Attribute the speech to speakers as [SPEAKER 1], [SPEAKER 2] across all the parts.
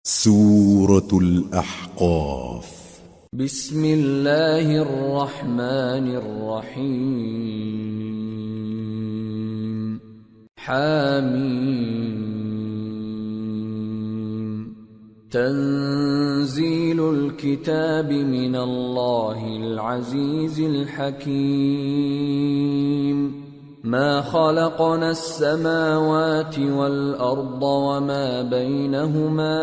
[SPEAKER 1] سورة الأحقاف.
[SPEAKER 2] بسم الله الرحمن الرحيم. حاميم. تنزيل الكتاب من الله العزيز الحكيم. ما خلقنا السماوات والأرض وما بينهما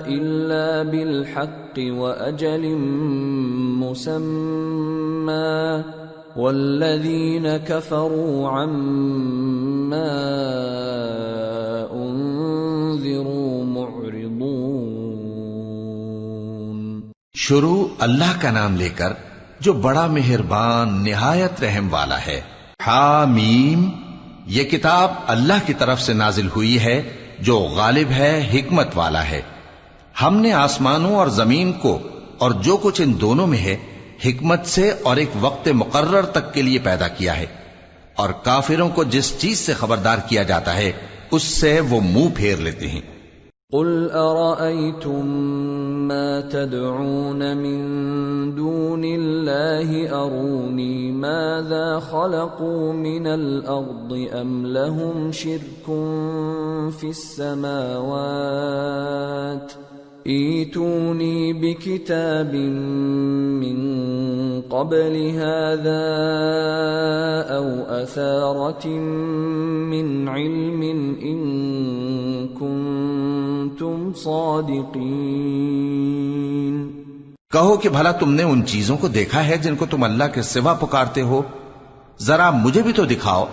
[SPEAKER 2] إلا بالحق وأجل مسمى والذين كفروا عما أنذروا معرضون.
[SPEAKER 3] شروع اللہ کا نام لے کر جو بڑا مہربان نہایت رحم والا ہے. حامیم، یہ کتاب اللہ کی طرف سے نازل ہوئی ہے جو غالب ہے، حکمت والا ہے. ہم نے آسمانوں اور زمین کو اور جو کچھ ان دونوں میں ہے حکمت سے اور ایک وقت مقرر تک کے لیے پیدا کیا ہے، اور کافروں کو جس چیز سے خبردار کیا جاتا ہے اس سے وہ منہ پھیر لیتے ہیں.
[SPEAKER 2] قل أرأيتم ما تدعون من دون الله أروني ماذا خلقوا من الأرض أم لهم شرك في السماوات ائتوني بكتاب من قبل هذا أو أثارة من علم إن كنتم صادقين.
[SPEAKER 3] کہو کہ بھلا تم نے ان چیزوں کو دیکھا ہے جن کو تم اللہ کے سوا پکارتے ہو؟ ذرا مجھے بھی تو دکھاؤ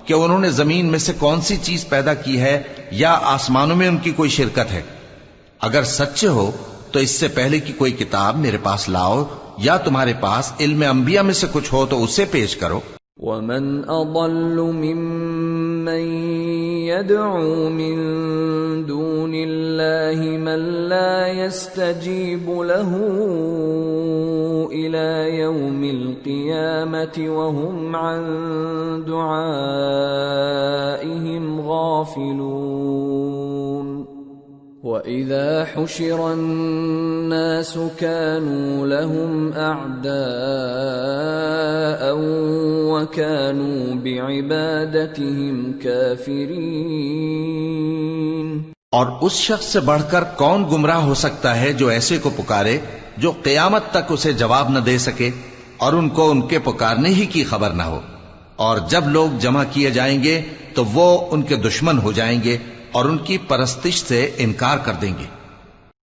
[SPEAKER 3] کہ انہوں نے زمین میں سے کون سی چیز پیدا کی ہے یا آسمانوں میں ان کی کوئی شرکت ہے. اگر سچے ہو تو اس سے پہلے کی کوئی کتاب میرے پاس لاؤ، یا تمہارے پاس علم انبیاء میں سے کچھ ہو تو اسے پیش کرو.
[SPEAKER 2] ومن اضل ممن يدعو من دون الله من لا يستجيب له الى يوم القيامة وهم عن دعائهم غافلون. وَإِذَا حُشِرَ النَّاسُ كَانُوا لَهُمْ أَعْدَاءً وَكَانُوا بِعِبَادَتِهِمْ كَافِرِينَ.
[SPEAKER 3] اور اس شخص سے بڑھ کر کون گمراہ ہو سکتا ہے جو ایسے کو پکارے جو قیامت تک اسے جواب نہ دے سکے اور ان کو ان کے پکارنے ہی کی خبر نہ ہو. اور جب لوگ جمع کیے جائیں گے تو وہ ان کے دشمن ہو جائیں گے اور ان کی پرستش سے انکار کر دیں گے.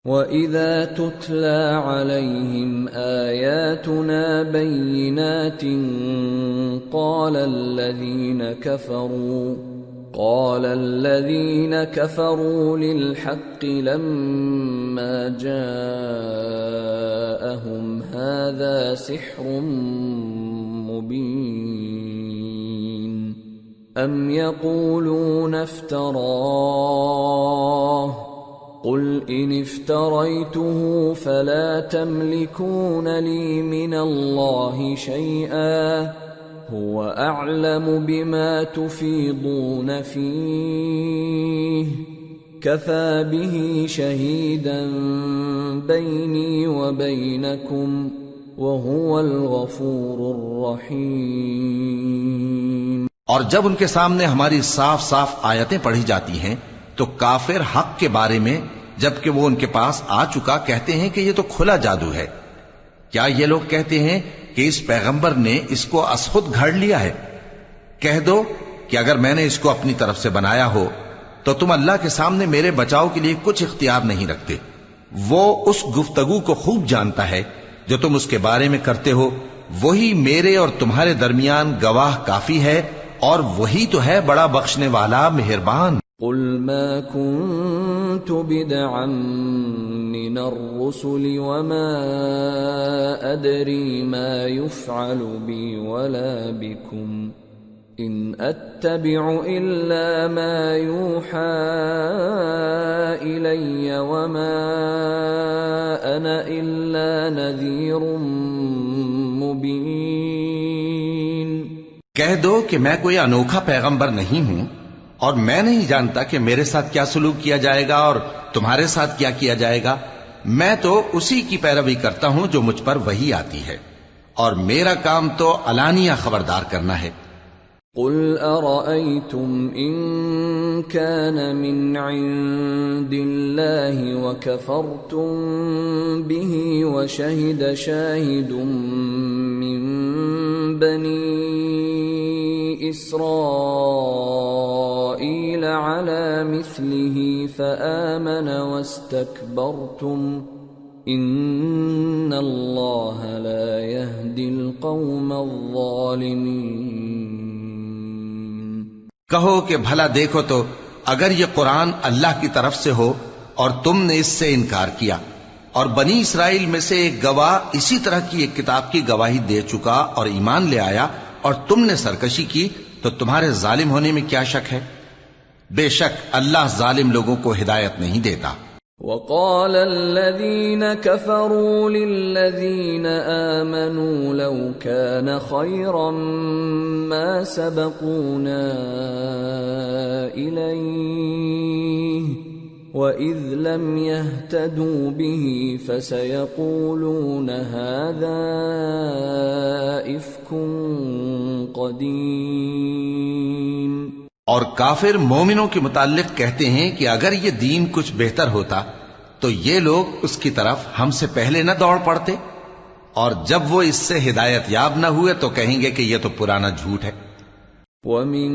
[SPEAKER 2] وَإِذَا تُتْلَى عَلَيْهِمْ آيَاتُنَا بَيِّنَاتٍ قَالَ الَّذِينَ كَفَرُوا لِلْحَقِّ لَمَّا جَاءَهُمْ هَذَا سِحْرٌ مُبِينٌ. أَمْ يَقُولُونَ افْتَرَاهُ قُلْ إِنِ افْتَرَيْتُهُ فَلَا تَمْلِكُونَ لِي مِنَ اللَّهِ شَيْئًا هُوَ أَعْلَمُ بِمَا تُفِيضُونَ فِيهِ كَفَى بِهِ شَهِيدًا بَيْنِي وَبَيْنَكُمْ وَهُوَ الْغَفُورُ الرَّحِيمُ.
[SPEAKER 3] اور جب ان کے سامنے ہماری صاف صاف آیتیں پڑھی جاتی ہیں تو کافر حق کے بارے میں جبکہ وہ ان کے پاس آ چکا کہتے ہیں کہ یہ تو کھلا جادو ہے. کیا یہ لوگ کہتے ہیں کہ اس پیغمبر نے اس کو از خود گھڑ لیا ہے؟ کہہ دو کہ اگر میں نے اس کو اپنی طرف سے بنایا ہو تو تم اللہ کے سامنے میرے بچاؤ کے لیے کچھ اختیار نہیں رکھتے. وہ اس گفتگو کو خوب جانتا ہے جو تم اس کے بارے میں کرتے ہو، وہی میرے اور تمہارے درمیان گواہ کافی ہے، اور وہی تو ہے بڑا بخشنے والا مہربان.
[SPEAKER 2] قل ما كنت بدعا من الرسل وما أدري ما يفعل بي ولا بكم إن أتبع إلا ما يوحى إلي وما أنا إلا نذير مبين.
[SPEAKER 3] کہہ دو کہ میں کوئی انوکھا پیغمبر نہیں ہوں اور میں نہیں جانتا کہ میرے ساتھ کیا سلوک کیا جائے گا اور تمہارے ساتھ کیا کیا جائے گا. میں تو اسی کی پیروی کرتا ہوں جو مجھ پر وحی آتی ہے، اور میرا کام تو علانیہ خبردار کرنا ہے.
[SPEAKER 2] قل أرأيتم إن كان من عند الله وكفرتم به وشهد شاهد من بني إسرائيل على مثله فآمن واستكبرتم إن الله لا يهدي القوم الظالمين.
[SPEAKER 3] کہو کہ بھلا دیکھو تو اگر یہ قرآن اللہ کی طرف سے ہو اور تم نے اس سے انکار کیا، اور بنی اسرائیل میں سے ایک گواہ اسی طرح کی ایک کتاب کی گواہی دے چکا اور ایمان لے آیا، اور تم نے سرکشی کی، تو تمہارے ظالم ہونے میں کیا شک ہے؟ بے شک اللہ ظالم لوگوں کو ہدایت نہیں دیتا.
[SPEAKER 2] وقال الذين كفروا للذين آمنوا لو كان خيرا ما سبقونا إليه وإذ لم يهتدوا به فسيقولون هذا إفك قديم.
[SPEAKER 3] اور کافر مومنوں کے متعلق کہتے ہیں کہ اگر یہ دین کچھ بہتر ہوتا تو یہ لوگ اس کی طرف ہم سے پہلے نہ دوڑ پڑتے، اور جب وہ اس سے ہدایت یاب نہ ہوئے تو کہیں گے کہ یہ تو پرانا جھوٹ ہے.
[SPEAKER 2] وَمِن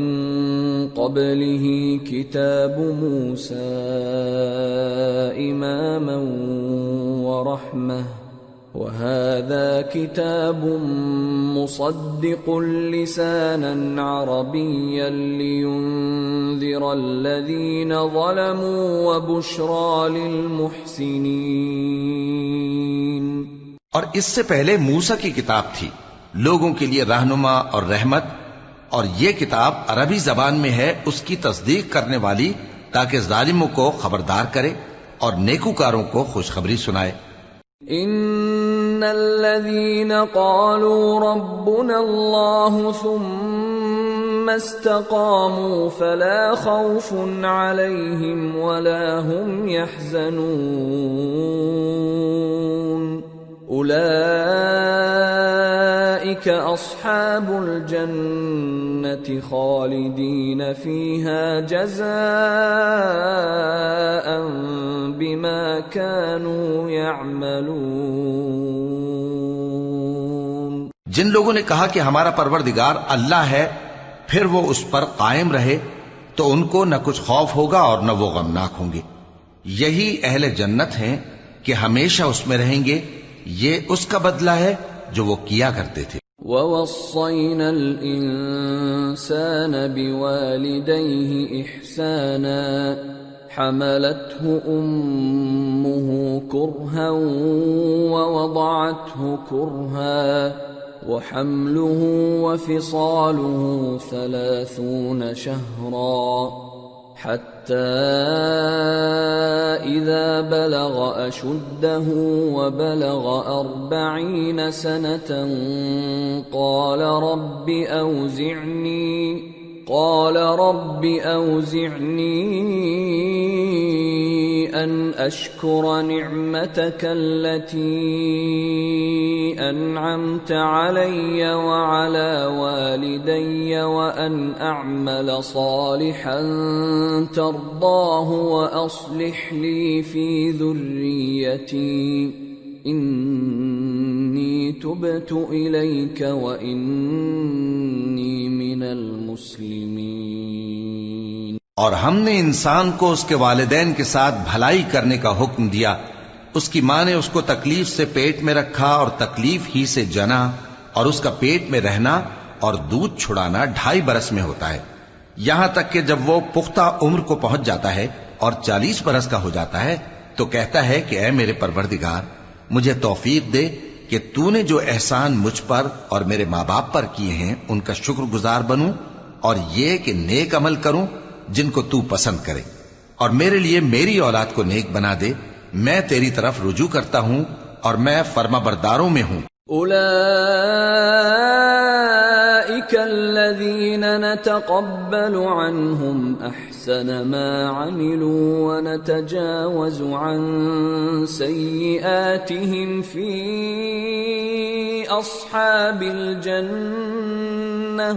[SPEAKER 2] قَبْلِهِ كِتَابُ مُوسَىٰ إِمَامًا وَرَحْمَةً وَهَذَا كِتَابٌ مُصَدِّقٌ لِسَانًا عَرَبِيًّا لِيُنذِرَ الَّذِينَ ظَلَمُوا وَبُشْرَىٰ لِلْمُحْسِنِينَ.
[SPEAKER 3] اور اس سے پہلے موسیٰ کی کتاب تھی، لوگوں کے لیے رہنما اور رحمت، اور یہ کتاب عربی زبان میں ہے اس کی تصدیق کرنے والی، تاکہ ظالموں کو خبردار کرے اور نیکوکاروں کو خوشخبری سنائے.
[SPEAKER 2] ان الذين قالوا ربنا الله ثم استقاموا فلا خوف عليهم ولا هم يحزنون اولئك اصحاب الجنة خالدين فيها جزاء بما كانوا يعملون.
[SPEAKER 3] جن لوگوں نے کہا کہ ہمارا پروردگار اللہ ہے، پھر وہ اس پر قائم رہے تو ان کو نہ کچھ خوف ہوگا اور نہ وہ غمناک ہوں گے. یہی اہل جنت ہیں کہ ہمیشہ اس میں رہیں گے، یہ اس کا بدلہ ہے جو وہ کیا کرتے تھے.
[SPEAKER 2] وَوَصَّيْنَا الْإِنسَانَ بِوَالِدَيْهِ إِحْسَانًا حَمَلَتْهُ أُمُّهُ كُرْهًا وَوَضَعَتْهُ كُرْهًا وَحَمْلُهُ وَفِصَالُهُ 30 شهرا حتى إذا بلغ أشده وبلغ 40 سنة قال رب أوزعني أن أشكر نعمتك التي أنعمت علي وعلى والدي وأن أعمل صالحا ترضاه وأصلح لي في ذريتي إني تبت إليك وإني من المسلمين.
[SPEAKER 3] اور ہم نے انسان کو اس کے والدین کے ساتھ بھلائی کرنے کا حکم دیا. اس کی ماں نے اس کو تکلیف سے پیٹ میں رکھا اور تکلیف ہی سے جنا، اور اس کا پیٹ میں رہنا اور دودھ چھڑانا 2.5 برس میں ہوتا ہے، یہاں تک کہ جب وہ پختہ عمر کو پہنچ جاتا ہے اور 40 برس کا ہو جاتا ہے تو کہتا ہے کہ اے میرے پروردگار، مجھے توفیق دے کہ تو نے جو احسان مجھ پر اور میرے ماں باپ پر کیے ہیں ان کا شکر گزار بنوں، اور یہ کہ نیک عمل کروں جن کو تو پسند کرے، اور میرے لیے میری اولاد کو نیک بنا دے. میں تیری طرف رجوع کرتا ہوں اور میں فرما برداروں میں ہوں.
[SPEAKER 2] أولئك الذين نتقبل عنهم أحسن ما عملوا ونتجاوز عن سيئاتهم في أصحاب الجنة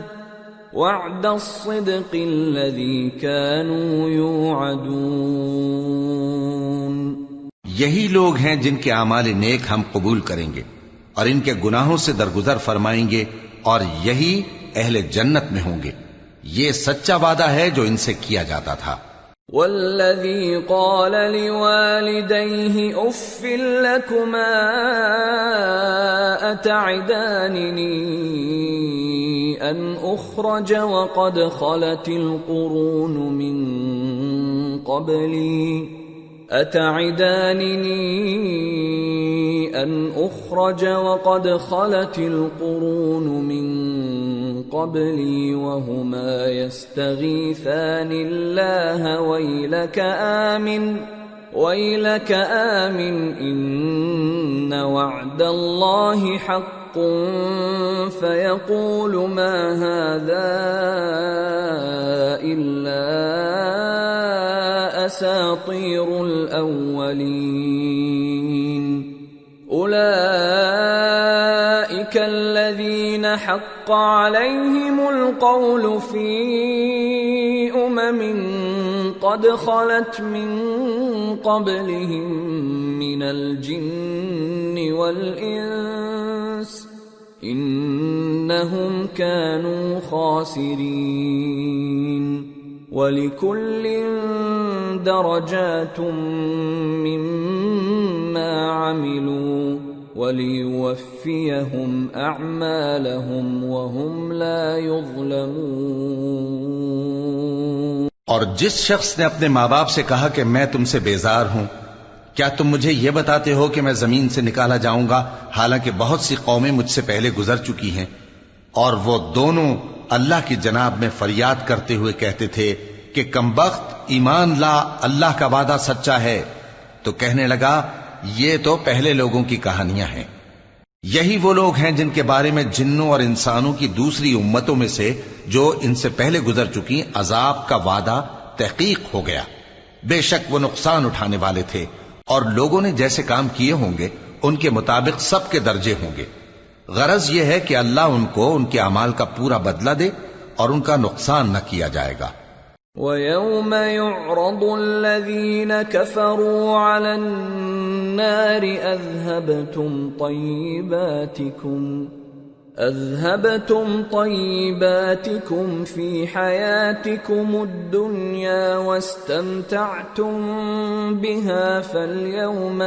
[SPEAKER 2] وعد الصدق الذي كانوا يوعدون۔
[SPEAKER 3] یہی لوگ ہیں جن کے اعمال نیک ہم قبول کریں گے اور ان کے گناہوں سے درگزر فرمائیں گے، اور یہی اہل جنت میں ہوں گے۔ یہ سچا وعدہ ہے جو ان سے کیا جاتا تھا۔
[SPEAKER 2] والذي قال لوالديه اف لكما اتعدانني ان اخرج وقد خلت القرون من قبلي أتعدانني أن أخرج وقد خلت القرون من قبلي وهما يستغيثان الله ويلك آمن إن وعد الله حق فيقول ما هذا إلا أساطير الأولين أولئك الذين حق عليهم القول في قد خلت من قبلهم من الجن والإنس إنهم كانوا خاسرين وَلِكُلٍّ دَرَجَاتٌ مِّمَّا عَمِلُوا وَلِيُوَفِّيَهُمْ أَعْمَالَهُمْ وَهُمْ لَا يُظْلَمُونَ۔
[SPEAKER 3] اور جس شخص نے اپنے ماں باپ سے کہا کہ میں تم سے بیزار ہوں، کیا تم مجھے یہ بتاتے ہو کہ میں زمین سے نکالا جاؤں گا، حالانکہ بہت سی قومیں مجھ سے پہلے گزر چکی ہیں؟ اور وہ دونوں اللہ کی جناب میں فریاد کرتے ہوئے کہتے تھے کہ کمبخت، ایمان لا، اللہ کا وعدہ سچا ہے۔ تو کہنے لگا یہ تو پہلے لوگوں کی کہانیاں ہیں۔ یہی وہ لوگ ہیں جن کے بارے میں جنوں اور انسانوں کی دوسری امتوں میں سے جو ان سے پہلے گزر چکی عذاب کا وعدہ تحقیق ہو گیا۔ بے شک وہ نقصان اٹھانے والے تھے، اور لوگوں نے جیسے کام کیے ہوں گے ان کے مطابق سب کے درجے ہوں گے۔ غرض یہ ہے کہ اللہ ان کو ان کے اعمال کا پورا بدلہ دے اور ان کا نقصان نہ کیا جائے گا۔
[SPEAKER 2] وَيَوْمَ يُعْرَضُ الَّذِينَ كَفَرُوا عَلَى النَّارِ أَذْهَبْتُمْ طَيِّبَاتِكُمْ فِي حَيَاتِكُمُ الدُّنْيَا وَاسْتَمْتَعْتُمْ بِهَا فَالْيَوْمَ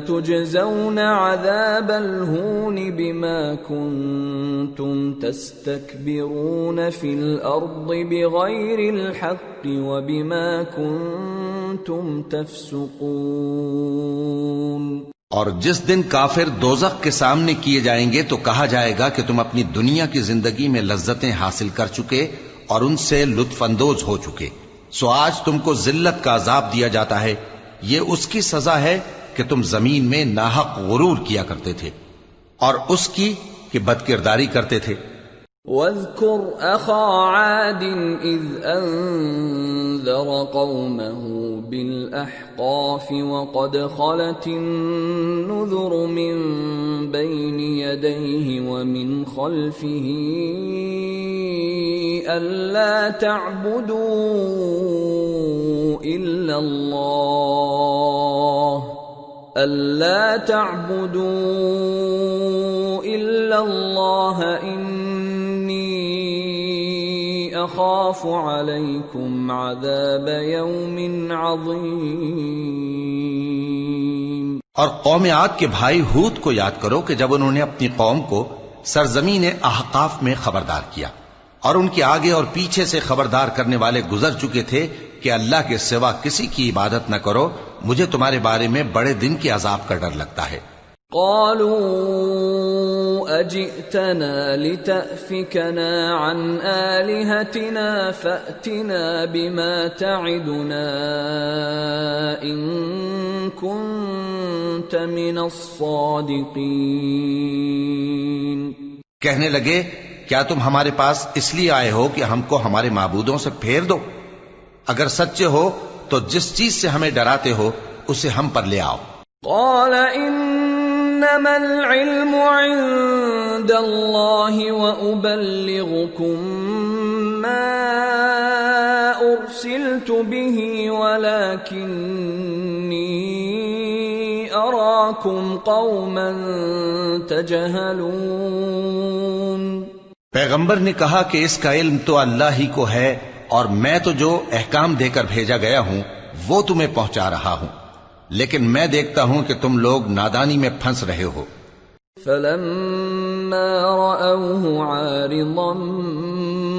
[SPEAKER 2] تُجْزَوْنَ عَذَابَ الْهُونِ بِمَا كُنتُمْ تَسْتَكْبِرُونَ فِي الْأَرْضِ بِغَيْرِ الْحَقِّ وَبِمَا كُنتُمْ تَفْسُقُونَ۔
[SPEAKER 3] اور جس دن کافر دوزخ کے سامنے کیے جائیں گے تو کہا جائے گا کہ تم اپنی دنیا کی زندگی میں لذتیں حاصل کر چکے اور ان سے لطف اندوز ہو چکے، سو آج تم کو ذلت کا عذاب دیا جاتا ہے۔ یہ اس کی سزا ہے کہ تم زمین میں ناحق غرور کیا کرتے تھے اور اس کی کہ بدکرداری کرتے تھے۔
[SPEAKER 2] وَاذْكُرْ أَخَا عَادٍ إِذْ أَنذَرَ قَوْمَهُ بِالْأَحْقَافِ وَقَدْ خَلَتِ النُّذُرُ مِنْ بَيْنِ يَدَيْهِ وَمِنْ خَلْفِهِ أَلَّا تَعْبُدُوا إِلَّا اللَّهَ إِنِّي أَخَافُ عَلَيْكُمْ عَذَابَ يَوْمٍ عَظِيمٍ۔
[SPEAKER 3] اور قوم عاد کے بھائی ہود کو یاد کرو کہ جب انہوں نے اپنی قوم کو سرزمین احقاف میں خبردار کیا اور ان کے آگے اور پیچھے سے خبردار کرنے والے گزر چکے تھے کہ اللہ کے سوا کسی کی عبادت نہ کرو، مجھے تمہارے بارے میں بڑے دن کے عذاب کا ڈر لگتا ہے۔
[SPEAKER 2] قالوا أجئتنا لتأفكنا عن آلهتنا فأتنا بما تعدنا إن كنت من الصادقين۔
[SPEAKER 3] کہنے لگے کیا تم ہمارے پاس اس لیے آئے ہو کہ ہم کو ہمارے معبودوں سے پھیر دو؟ اگر سچے ہو تو جس چیز سے ہمیں ڈراتے ہو اسے ہم پر لے آؤ۔
[SPEAKER 2] قال انما العلم عند الله وابلغكم ما ارسلت به ولكني اراكم قوما تجهلون۔
[SPEAKER 3] پیغمبر نے کہا کہ اس کا علم تو اللہ ہی کو ہے اور میں تو جو احکام دے کر بھیجا گیا ہوں وہ تمہیں پہنچا رہا ہوں، لیکن میں دیکھتا ہوں کہ تم لوگ نادانی میں پھنس رہے ہو۔
[SPEAKER 2] فلما رأوه عارضا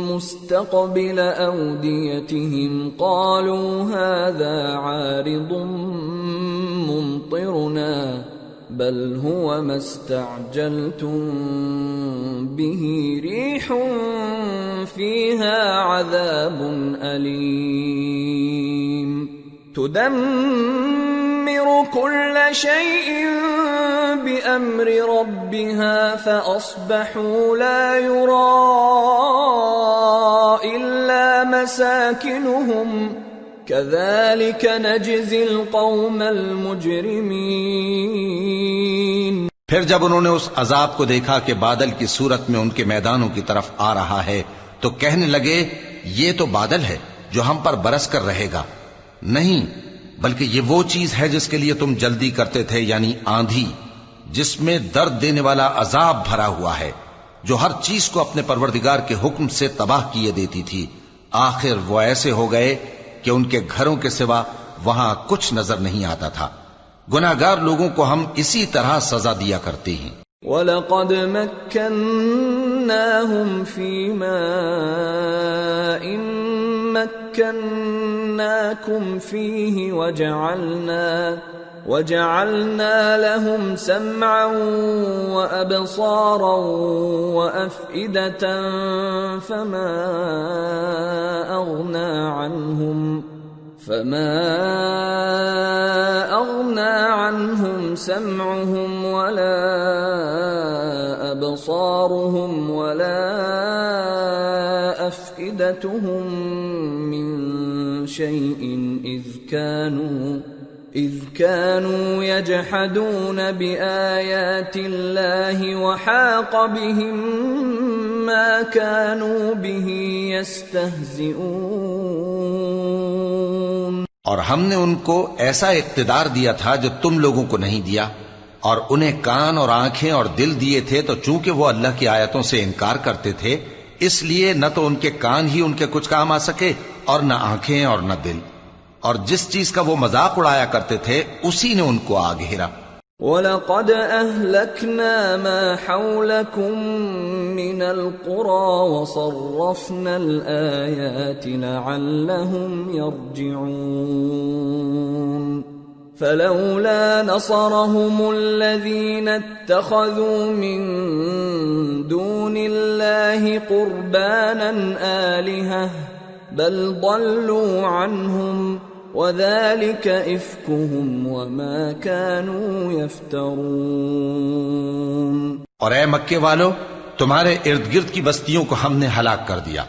[SPEAKER 2] مستقبل أوديتهم قالوا هذا عارض ممطرنا بل هو ما استعجلتم به ريح فيها عذاب أليم تدمر كل شيء بأمر ربها فأصبحوا لا يرى إلا مساكنهم كذلك نجزي القوم المجرمين۔
[SPEAKER 3] پھر جب انہوں نے اس عذاب کو دیکھا کہ بادل کی صورت میں ان کے میدانوں کی طرف آ رہا ہے تو کہنے لگے یہ تو بادل ہے جو ہم پر برس کر رہے گا، نہیں بلکہ یہ وہ چیز ہے جس کے لیے تم جلدی کرتے تھے، یعنی آندھی جس میں درد دینے والا عذاب بھرا ہوا ہے، جو ہر چیز کو اپنے پروردگار کے حکم سے تباہ کیے دیتی تھی۔ آخر وہ ایسے ہو گئے کہ ان کے گھروں کے سوا وہاں کچھ نظر نہیں آتا تھا۔ گناہگار لوگوں کو ہم اسی طرح سزا دیا کرتے ہیں۔
[SPEAKER 2] وَلَقَدْ مَكَّنَّاهُمْ فِي مَاءٍ مَكَّنَّاكُمْ فِيهِ وَجَعَلْنَا لَهُمْ سَمْعًا وَأَبْصَارًا وَأَفْئِدَةً فَمَا أَغْنَى عَنْهُمْ سَمْعُهُمْ وَلَا أَبْصَارُهُمْ وَلَا أَفْئِدَتُهُمْ مِنْ شَيْءٍ إِذْ كَانُوا يَجْحَدُونَ بِآيَاتِ اللَّهِ وَحَاقَ بِهِمْ مَا كَانُوا بِهِ يَسْتَهْزِئُونَ۔
[SPEAKER 3] اور ہم نے ان کو ایسا اقتدار دیا تھا جو تم لوگوں کو نہیں دیا، اور انہیں کان اور آنکھیں اور دل دیے تھے، تو چونکہ وہ اللہ کی آیتوں سے انکار کرتے تھے اس لیے نہ تو ان کے کان ہی ان کے کچھ کام آ سکے اور نہ آنکھیں اور نہ دل، اور جس چیز کا وہ مذاق اڑایا کرتے تھے اسی نے ان کو آ گھیرا۔
[SPEAKER 2] وَلَقَدْ أَهْلَكْنَا مَا حَوْلَكُمْ مِنَ الْقُرَى وَصَرَّفْنَا الْآيَاتِ لَعَلَّهُمْ يَرْجِعُونَ فَلَوْلَا نَصَرَهُمُ الَّذِينَ اتَّخَذُوا مِن دُونِ اللَّهِ قُرْبَانًا آلِهَةً بَلْ ضَلُّوا عَنْهُمْ وَذَلِكَ إِفْكُهُمْ وَمَا كَانُوا يَفْتَرُونَ۔
[SPEAKER 3] اور اے مکے والو، تمہارے ارد گرد کی بستیوں کو ہم نے ہلاک کر دیا،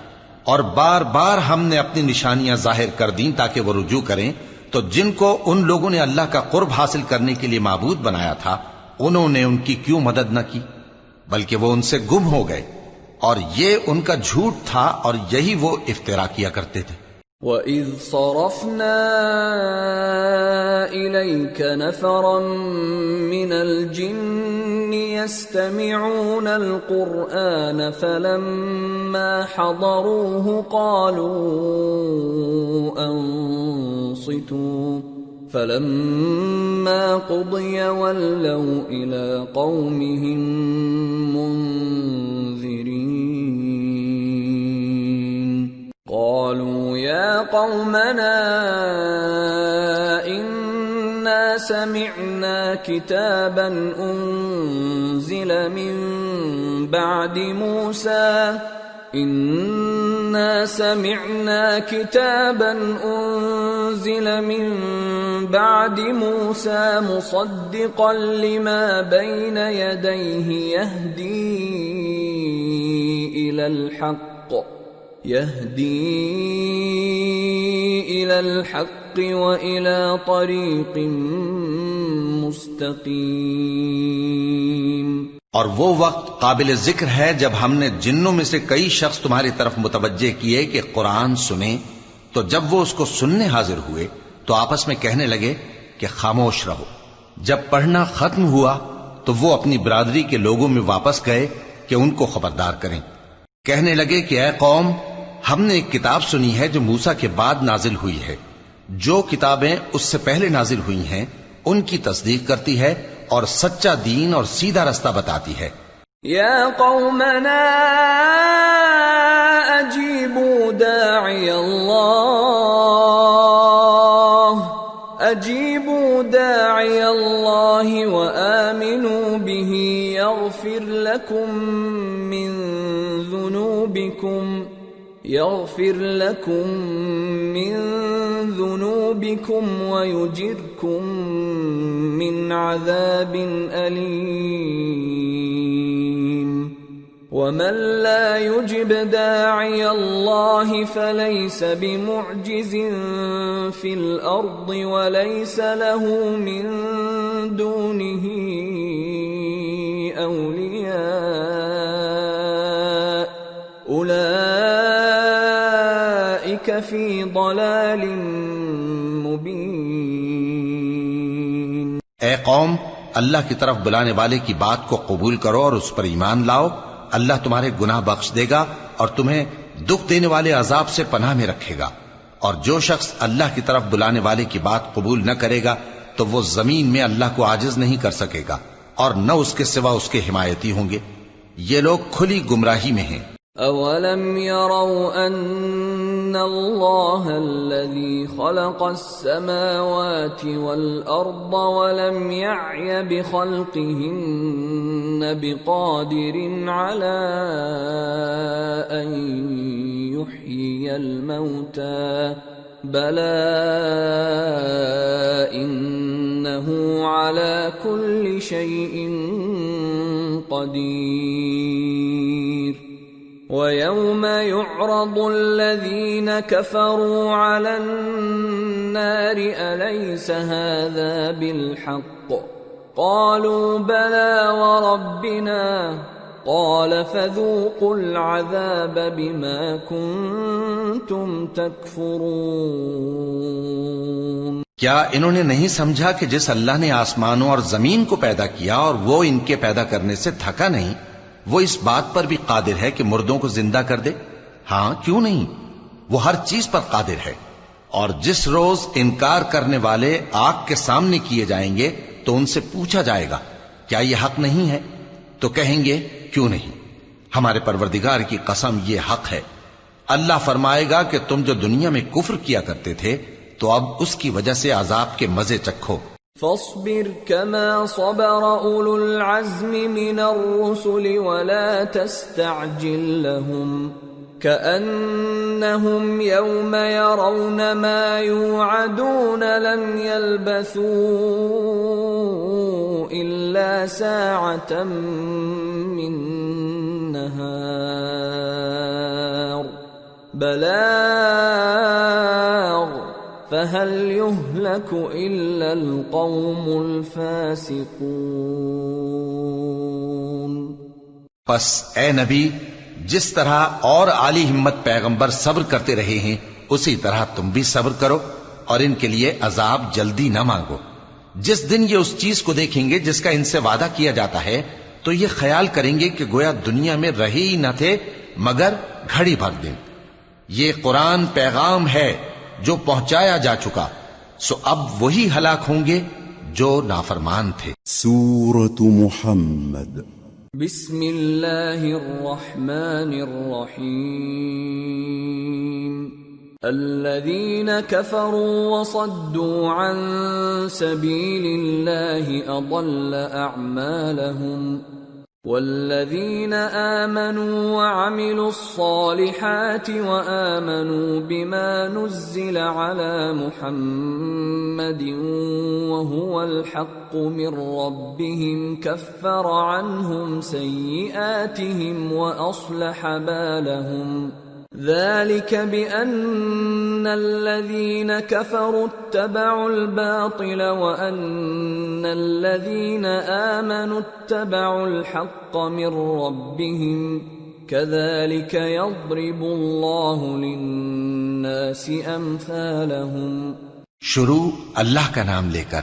[SPEAKER 3] اور بار بار ہم نے اپنی نشانیاں ظاہر کر دیں تاکہ وہ رجوع کریں، تو جن کو ان لوگوں نے اللہ کا قرب حاصل کرنے کے لیے معبود بنایا تھا انہوں نے ان کی کیوں مدد نہ کی، بلکہ وہ ان سے گم ہو گئے، اور یہ ان کا جھوٹ تھا اور یہی وہ افترا کیا کرتے تھے۔
[SPEAKER 2] وَإِذْ صَرَفْنَا إِلَيْكَ نَفَرًا مِّنَ الْجِنِّ يَسْتَمِعُونَ الْقُرْآنَ فَلَمَّا حَضَرُوهُ قَالُوا أَنصِتُوا فَلَمَّا قُضِيَ وَلَّوْا إِلَى قَوْمِهِمْ مُنذِرِينَ قالوا يا قومنا إنا سمعنا كتابا أنزل من بعد موسى إنا سمعنا كتابا أنزل من بعد موسى مصدقا لما بين يديه يهدي إلى الحق وإلى طريق مستقيم.
[SPEAKER 3] اور وہ وقت قابل ذکر ہے جب ہم نے جنوں میں سے کئی شخص تمہاری طرف متوجہ کیے کہ قرآن سنیں، تو جب وہ اس کو سننے حاضر ہوئے تو آپس میں کہنے لگے کہ خاموش رہو. جب پڑھنا ختم ہوا تو وہ اپنی برادری کے لوگوں میں واپس گئے کہ ان کو خبردار کریں. کہنے لگے کہ اے قوم، ہم نے ایک کتاب سنی ہے جو موسیٰ کے بعد نازل ہوئی ہے. جو کتابیں اس سے پہلے نازل ہوئی ہیں ان کی تصدیق کرتی ہے اور سچا دین اور سیدھا رستہ بتاتی ہے.
[SPEAKER 2] یا قومنا اجیبوا داعی اللہ وآمنوا به يغفر لكم من ذنوبكم ويجركم من عذاب أليم. ومن لا يجب داعي الله فليس بمعجز في الأرض وليس له من دونه أولياء أولئك في ضلال مبين.
[SPEAKER 3] اے قوم، اللہ کی طرف بلانے والے کی بات کو قبول کرو اور اس پر ایمان لاؤ. اللہ تمہارے گناہ بخش دے گا اور تمہیں دکھ دینے والے عذاب سے پناہ میں رکھے گا. اور جو شخص اللہ کی طرف بلانے والے کی بات قبول نہ کرے گا تو وہ زمین میں اللہ کو عاجز نہیں کر سکے گا اور نہ اس کے سوا اس کے حمایتی ہوں گے. یہ لوگ کھلی گمراہی میں ہیں.
[SPEAKER 2] اولم يروا ان اللہ الذي خلق السماوات والارض ولم يعي بخلقهن بقادر على ان يحيي الموتى بلى انه على كل شيء قدير. وَيَوْمَ يُعْرَضُ الَّذِينَ كَفَرُوا عَلَى النَّارِ أَلَيْسَ هَذَا بِالْحَقِّ قَالُوا بَلَى وَرَبِّنَا قَالَ فَذُوقُوا الْعَذَابَ بِمَا كُنتُمْ تَكْفُرُونَ.
[SPEAKER 3] کیا انہوں نے نہیں سمجھا کہ جس اللہ نے آسمانوں اور زمین کو پیدا کیا اور وہ ان کے پیدا کرنے سے تھکا نہیں، وہ اس بات پر بھی قادر ہے کہ مردوں کو زندہ کر دے؟ ہاں، کیوں نہیں، وہ ہر چیز پر قادر ہے. اور جس روز انکار کرنے والے آگ کے سامنے کیے جائیں گے تو ان سے پوچھا جائے گا کیا یہ حق نہیں ہے؟ تو کہیں گے کیوں نہیں، ہمارے پروردگار کی قسم یہ حق ہے. اللہ فرمائے گا کہ تم جو دنیا میں کفر کیا کرتے تھے تو اب اس کی وجہ سے عذاب کے مزے چکھو.
[SPEAKER 2] فاصبر كما صبر أولو العزم من الرسل ولا تستعجل لهم كأنهم يوم يرون ما يوعدون لم يلبثوا إلا ساعة من نهار بلاغ فَهَلْ يُهْلَكُ إِلَّا الْقَوْمُ الْفَاسِقُونَ.
[SPEAKER 3] پس اے نبی، جس طرح اور عالی ہمت پیغمبر صبر کرتے رہے ہیں اسی طرح تم بھی صبر کرو اور ان کے لیے عذاب جلدی نہ مانگو. جس دن یہ اس چیز کو دیکھیں گے جس کا ان سے وعدہ کیا جاتا ہے تو یہ خیال کریں گے کہ گویا دنیا میں رہے ہی نہ تھے مگر گھڑی بھر دن. یہ قرآن پیغام ہے جو پہنچایا جا چکا، سو اب وہی ہلاک ہوں گے جو نافرمان تھے.
[SPEAKER 1] سورة محمد.
[SPEAKER 2] بسم اللہ الرحمن الرحیم. الذين كفروا وصدوا عن سبيل الله أضل أعمالهم والذين آمنوا وعملوا الصالحات وآمنوا بما نزل على محمد وهو الحق من ربهم كفر عنهم سيئاتهم وأصلح بالهم ذلك بأن الذين كفروا اتبعوا الباطل وأن الذين آمنوا اتبعوا الحق من ربهم كذلك يضرب الله للناس أمثالهم.
[SPEAKER 3] شروع اللہ کا نام لے کر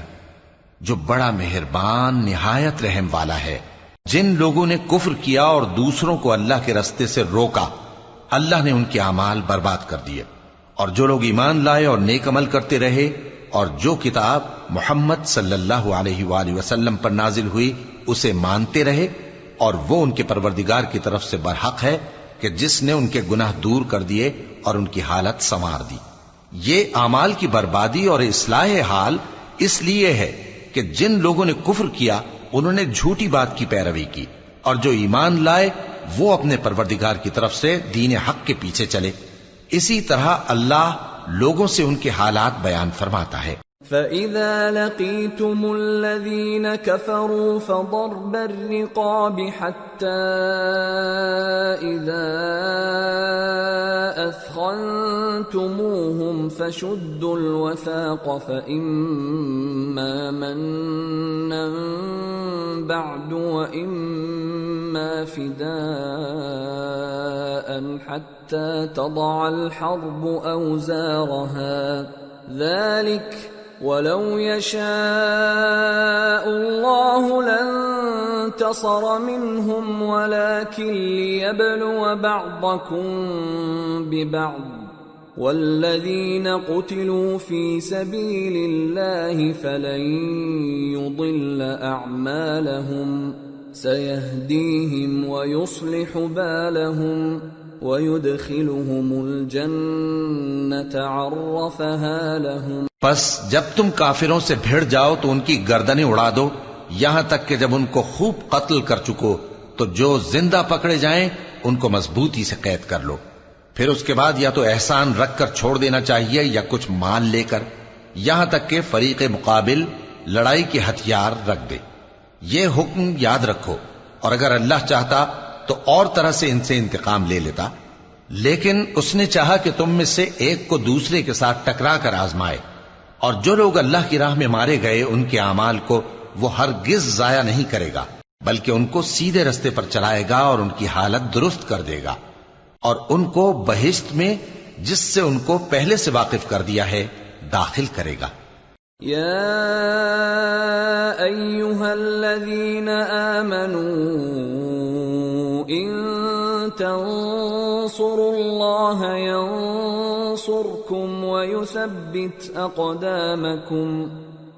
[SPEAKER 3] جو بڑا مہربان نہایت رحم والا ہے. جن لوگوں نے کفر کیا اور دوسروں کو اللہ کے رستے سے روکا اللہ نے ان کے اعمال برباد کر دیے، اور جو لوگ ایمان لائے اور نیک عمل کرتے رہے اور جو کتاب محمد صلی اللہ علیہ وآلہ وسلم پر نازل ہوئی اسے مانتے رہے، اور وہ ان کے پروردگار کی طرف سے برحق ہے کہ جس نے ان کے گناہ دور کر دیے اور ان کی حالت سنوار دی. یہ اعمال کی بربادی اور اصلاح حال اس لیے ہے کہ جن لوگوں نے کفر کیا انہوں نے جھوٹی بات کی پیروی کی، اور جو ایمان لائے وہ اپنے پروردگار کی طرف سے دین حق کے پیچھے چلے. اسی طرح اللہ لوگوں سے ان کے حالات بیان فرماتا ہے.
[SPEAKER 2] فَإِذَا لَقِيتُمُ الَّذِينَ كَفَرُوا فَضَرْبَ الرِّقَابِ حَتَّى إِذَا أَثْخَنْتُمُوهُمْ فَشُدُّوا الْوَثَاقَ فَإِمَّا مَنًّا بَعْدُ وَإِمَّا فِدَاءً حَتَّى تَضَعَ الْحَرْبُ أَوْزَارَهَا ذلك ولو يشاء الله لانتصر منهم ولكن ليبلو بعضكم ببعض والذين قتلوا في سبيل الله فلن يضل أعمالهم سيهديهم ويصلح بالهم وَيُدْخِلُهُمُ الْجَنَّةَ عَرَّفَهَا لَهُمْ.
[SPEAKER 3] پس جب تم کافروں سے بھیڑ جاؤ تو ان کی گردنیں اڑا دو یہاں تک کہ جب ان کو خوب قتل کر چکو تو جو زندہ پکڑے جائیں ان کو مضبوطی سے قید کر لو. پھر اس کے بعد یا تو احسان رکھ کر چھوڑ دینا چاہیے یا کچھ مال لے کر، یہاں تک کہ فریق مقابل لڑائی کے ہتھیار رکھ دے. یہ حکم یاد رکھو، اور اگر اللہ چاہتا تو اور طرح سے ان سے انتقام لے لیتا، لیکن اس نے چاہا کہ تم میں سے ایک کو دوسرے کے ساتھ ٹکرا کر آزمائے. اور جو لوگ اللہ کی راہ میں مارے گئے ان کے اعمال کو وہ ہرگز ضائع نہیں کرے گا، بلکہ ان کو سیدھے رستے پر چلائے گا اور ان کی حالت درست کر دے گا، اور ان کو بہشت میں جس سے ان کو پہلے سے واقف کر دیا ہے داخل کرے گا.
[SPEAKER 2] یا ایھا الذین آمنوا ان تنصروا اللہ ینصرکم ویثبت اقدامکم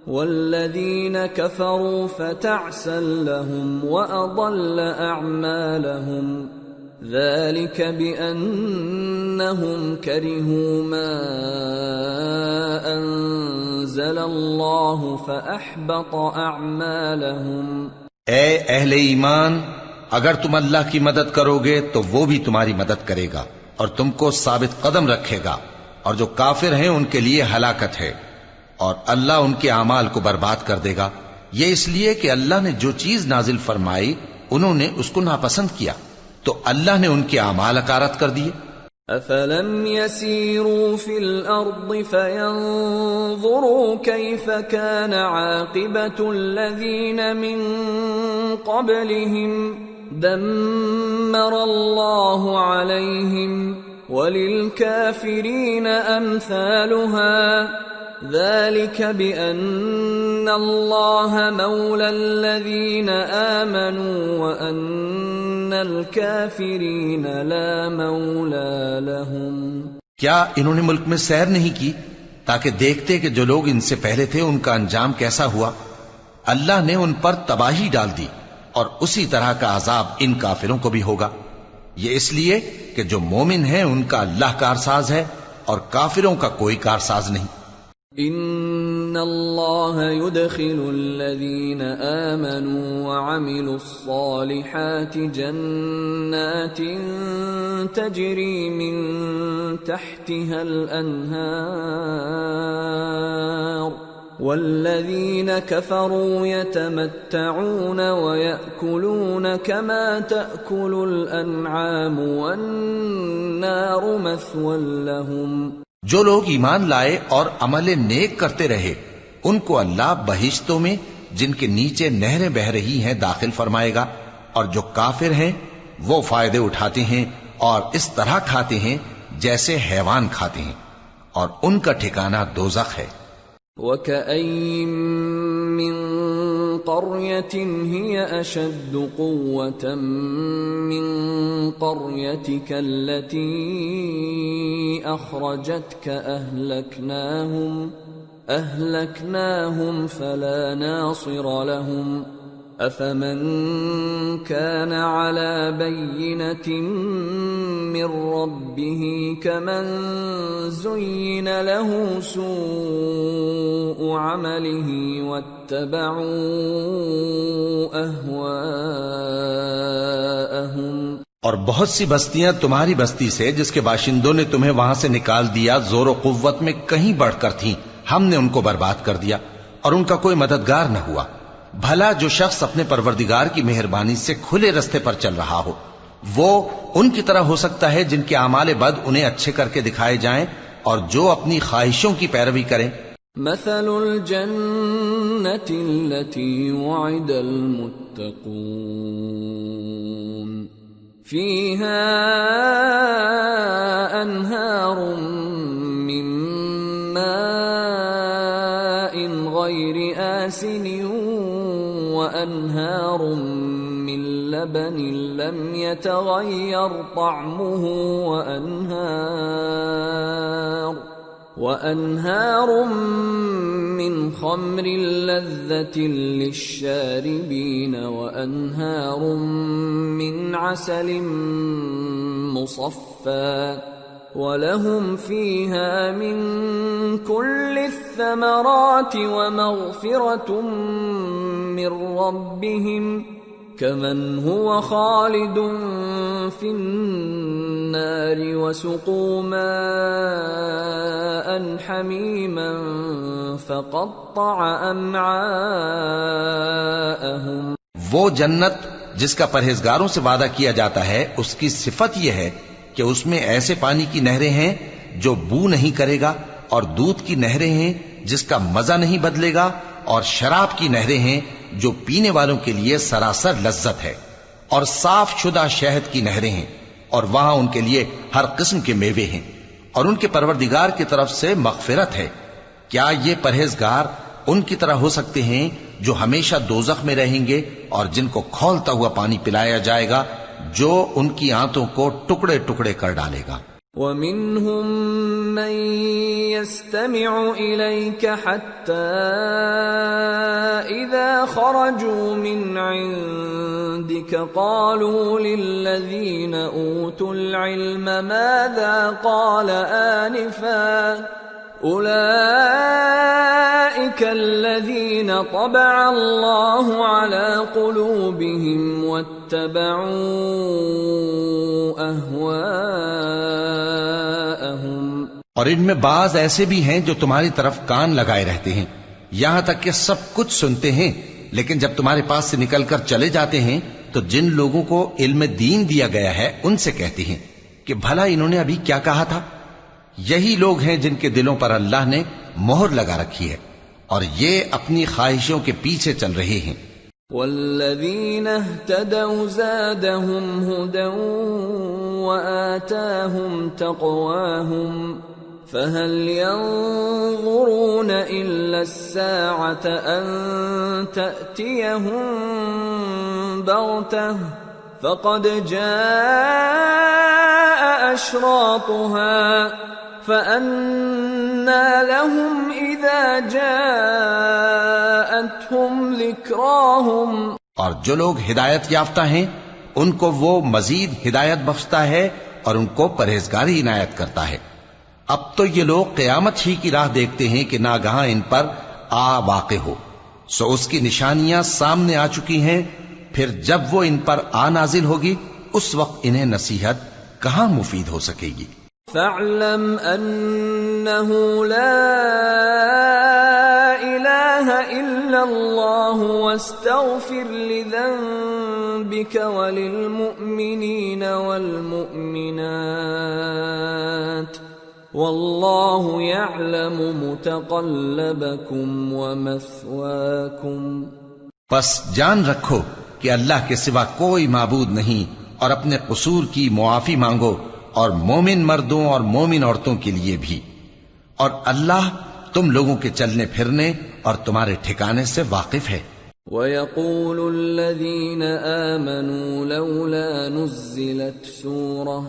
[SPEAKER 2] والذین کفروا فتعسا لهم واضل اعمالهم ذلك بأنهم كرهوا ما أنزل الله فأحبط أعمالهم.
[SPEAKER 3] اے اہل ایمان، اگر تم اللہ کی مدد کرو گے تو وہ بھی تمہاری مدد کرے گا اور تم کو ثابت قدم رکھے گا، اور جو کافر ہیں ان کے لیے ہلاکت ہے، اور اللہ ان کے اعمال کو برباد کر دے گا. یہ اس لیے کہ اللہ نے جو چیز نازل فرمائی انہوں نے اس کو ناپسند کیا تو اللہ نے ان کے اعمال اکارت کر دیے.
[SPEAKER 2] افلم يسيروا في الارض فينظروا كيف كان عاقبة الذين من قبلهم دمر الله عليهم وللكافرين امثالها ذلك بأن الله مولى الذين آمنوا وأن الكافرين لا مولى لهم.
[SPEAKER 3] کیا انہوں نے ملک میں سیر نہیں کی تاکہ دیکھتے کہ جو لوگ ان سے پہلے تھے ان کا انجام کیسا ہوا؟ اللہ نے ان پر تباہی ڈال دی اور اسی طرح کا عذاب ان کافروں کو بھی ہوگا. یہ اس لیے کہ جو مومن ہیں ان کا اللہ کارساز ہے اور کافروں کا کوئی کارساز نہیں۔
[SPEAKER 2] ان اللہ يدخل الذین آمنوا وعملوا الصالحات جنات تجری من تحتها الانہار والذین کفروا یتمتعون ویأکلون کما تأکل الانعام والنار مثوى لهم۔
[SPEAKER 3] جو لوگ ایمان لائے اور عمل نیک کرتے رہے ان کو اللہ بہشتوں میں جن کے نیچے نہریں بہہ رہی ہیں داخل فرمائے گا، اور جو کافر ہیں وہ فائدے اٹھاتے ہیں اور اس طرح کھاتے ہیں جیسے حیوان کھاتے ہیں، اور ان کا ٹھکانہ دوزخ ہے۔
[SPEAKER 2] وَكَأَيٍّ مِّن قَرْيَةٍ هِيَ أَشَدُّ قُوَّةً مِّن قَرْيَتِكَ الَّتِي أَخْرَجَتْكَ أَهْلَكْنَاهُمْ فَلَا نَاصِرَ لَهُمْ أَفَمَن كَانَ عَلَى بَيِّنَةٍ مِّن رَّبِّهِ كَمَن زُيِّنَ لَهُ سُوءُ عَمَلِهِ وَاتَّبَعُوا أَهْوَاءَهُمْ۔
[SPEAKER 3] اور بہت سی بستیاں تمہاری بستی سے جس کے باشندوں نے تمہیں وہاں سے نکال دیا زور و قوت میں کہیں بڑھ کر تھیں، ہم نے ان کو برباد کر دیا اور ان کا کوئی مددگار نہ ہوا۔ بھلا جو شخص اپنے پروردگار کی مہربانی سے کھلے رستے پر چل رہا ہو وہ ان کی طرح ہو سکتا ہے جن کے اعمال بد انہیں اچھے کر کے دکھائے جائیں اور جو اپنی خواہشوں کی پیروی کریں۔
[SPEAKER 2] مثل الجنة التي وعد المتقون فيها أنهار من ماء غير آسن وأنهار من لبن لم يتغير طعمه وأنهار من خمر لذة للشاربين وأنهار من عسل مصفى ولهم فيها من كل الثمرات ومغفرة من ربهم كمن هو خالد في النار وسقوا ماء حميما فقطع أمعاءهم۔
[SPEAKER 3] وہ جنت جس کا پرہیزگاروں سے وعدہ کیا جاتا ہے اس کی صفت یہ ہے کہ اس میں ایسے پانی کی نہریں ہیں جو بو نہیں کرے گا، اور دودھ کی نہریں ہیں جس کا مزہ نہیں بدلے گا، اور شراب کی نہریں ہیں جو پینے والوں کے لیے سراسر لذت ہے، اور صاف شدہ شہد کی نہریں ہیں، اور وہاں ان کے لیے ہر قسم کے میوے ہیں، اور ان کے پروردگار کی طرف سے مغفرت ہے۔ کیا یہ پرہیزگار ان کی طرح ہو سکتے ہیں جو ہمیشہ دوزخ میں رہیں گے اور جن کو کھولتا ہوا پانی پلایا جائے گا جو ان کی آنتوں کو ٹکڑے ٹکڑے کر ڈالے گا۔
[SPEAKER 2] وَمِنْهُمْ مَنْ يَسْتَمِعُ إِلَيْكَ حَتَّى إِذَا خَرَجُوا مِنْ عِنْدِكَ قَالُوا لِلَّذِينَ أُوتُوا الْعِلْمَ مَاذَا قَالَ آنِفًا أُولَئِكَ الَّذِينَ طَبَعَ اللَّهُ عَلَى قُلُوبِهِمْ وَاتَّبَعُوا أَهْوَاءَهُمْ۔
[SPEAKER 3] اور ان میں بعض ایسے بھی ہیں جو تمہاری طرف کان لگائے رہتے ہیں یہاں تک کہ سب کچھ سنتے ہیں، لیکن جب تمہارے پاس سے نکل کر چلے جاتے ہیں تو جن لوگوں کو علم دین دیا گیا ہے ان سے کہتے ہیں کہ بھلا انہوں نے ابھی کیا کہا تھا۔ یہی لوگ ہیں جن کے دلوں پر اللہ نے مہر لگا رکھی ہے اور یہ اپنی خواہشوں کے پیچھے چل رہے ہیں۔
[SPEAKER 2] والذین اہتدوا زادهم هدى وآتاهم تقواهم فهل ينظرون إلا الساعة أن تأتيهم بغتة فقد جاء أشراطها فأنى لهم إذا جاءتهم ذكراهم۔
[SPEAKER 3] اور جو لوگ ہدایت یافتہ ہیں ان کو وہ مزید ہدایت بخشتا ہے اور ان کو پرہیزگاری عنایت کرتا ہے۔ اب تو یہ لوگ قیامت ہی کی راہ دیکھتے ہیں کہ ناگہاں ان پر آ واقع ہو، سو اس کی نشانیاں سامنے آ چکی ہیں، پھر جب وہ ان پر آ نازل ہوگی اس وقت انہیں نصیحت کہاں مفید ہو سکے گی۔
[SPEAKER 2] فاعلم انه لا اله الا الله واستغفر لذنبك وللمؤمنين والمؤمنات والله يعلم متقلبكم ومثواكم۔
[SPEAKER 3] پس جان رکھو کہ اللہ کے سوا کوئی معبود نہیں، اور اپنے قصور کی معافی مانگو، اور مومن مردوں اور مومن عورتوں کے لیے بھی، اور اللہ تم لوگوں کے چلنے پھرنے اور تمہارے ٹھکانے سے واقف ہے۔
[SPEAKER 2] وَيَقُولُ الَّذِينَ آمَنُوا لَوْلَا نُزِّلَتْ سُورَةٌ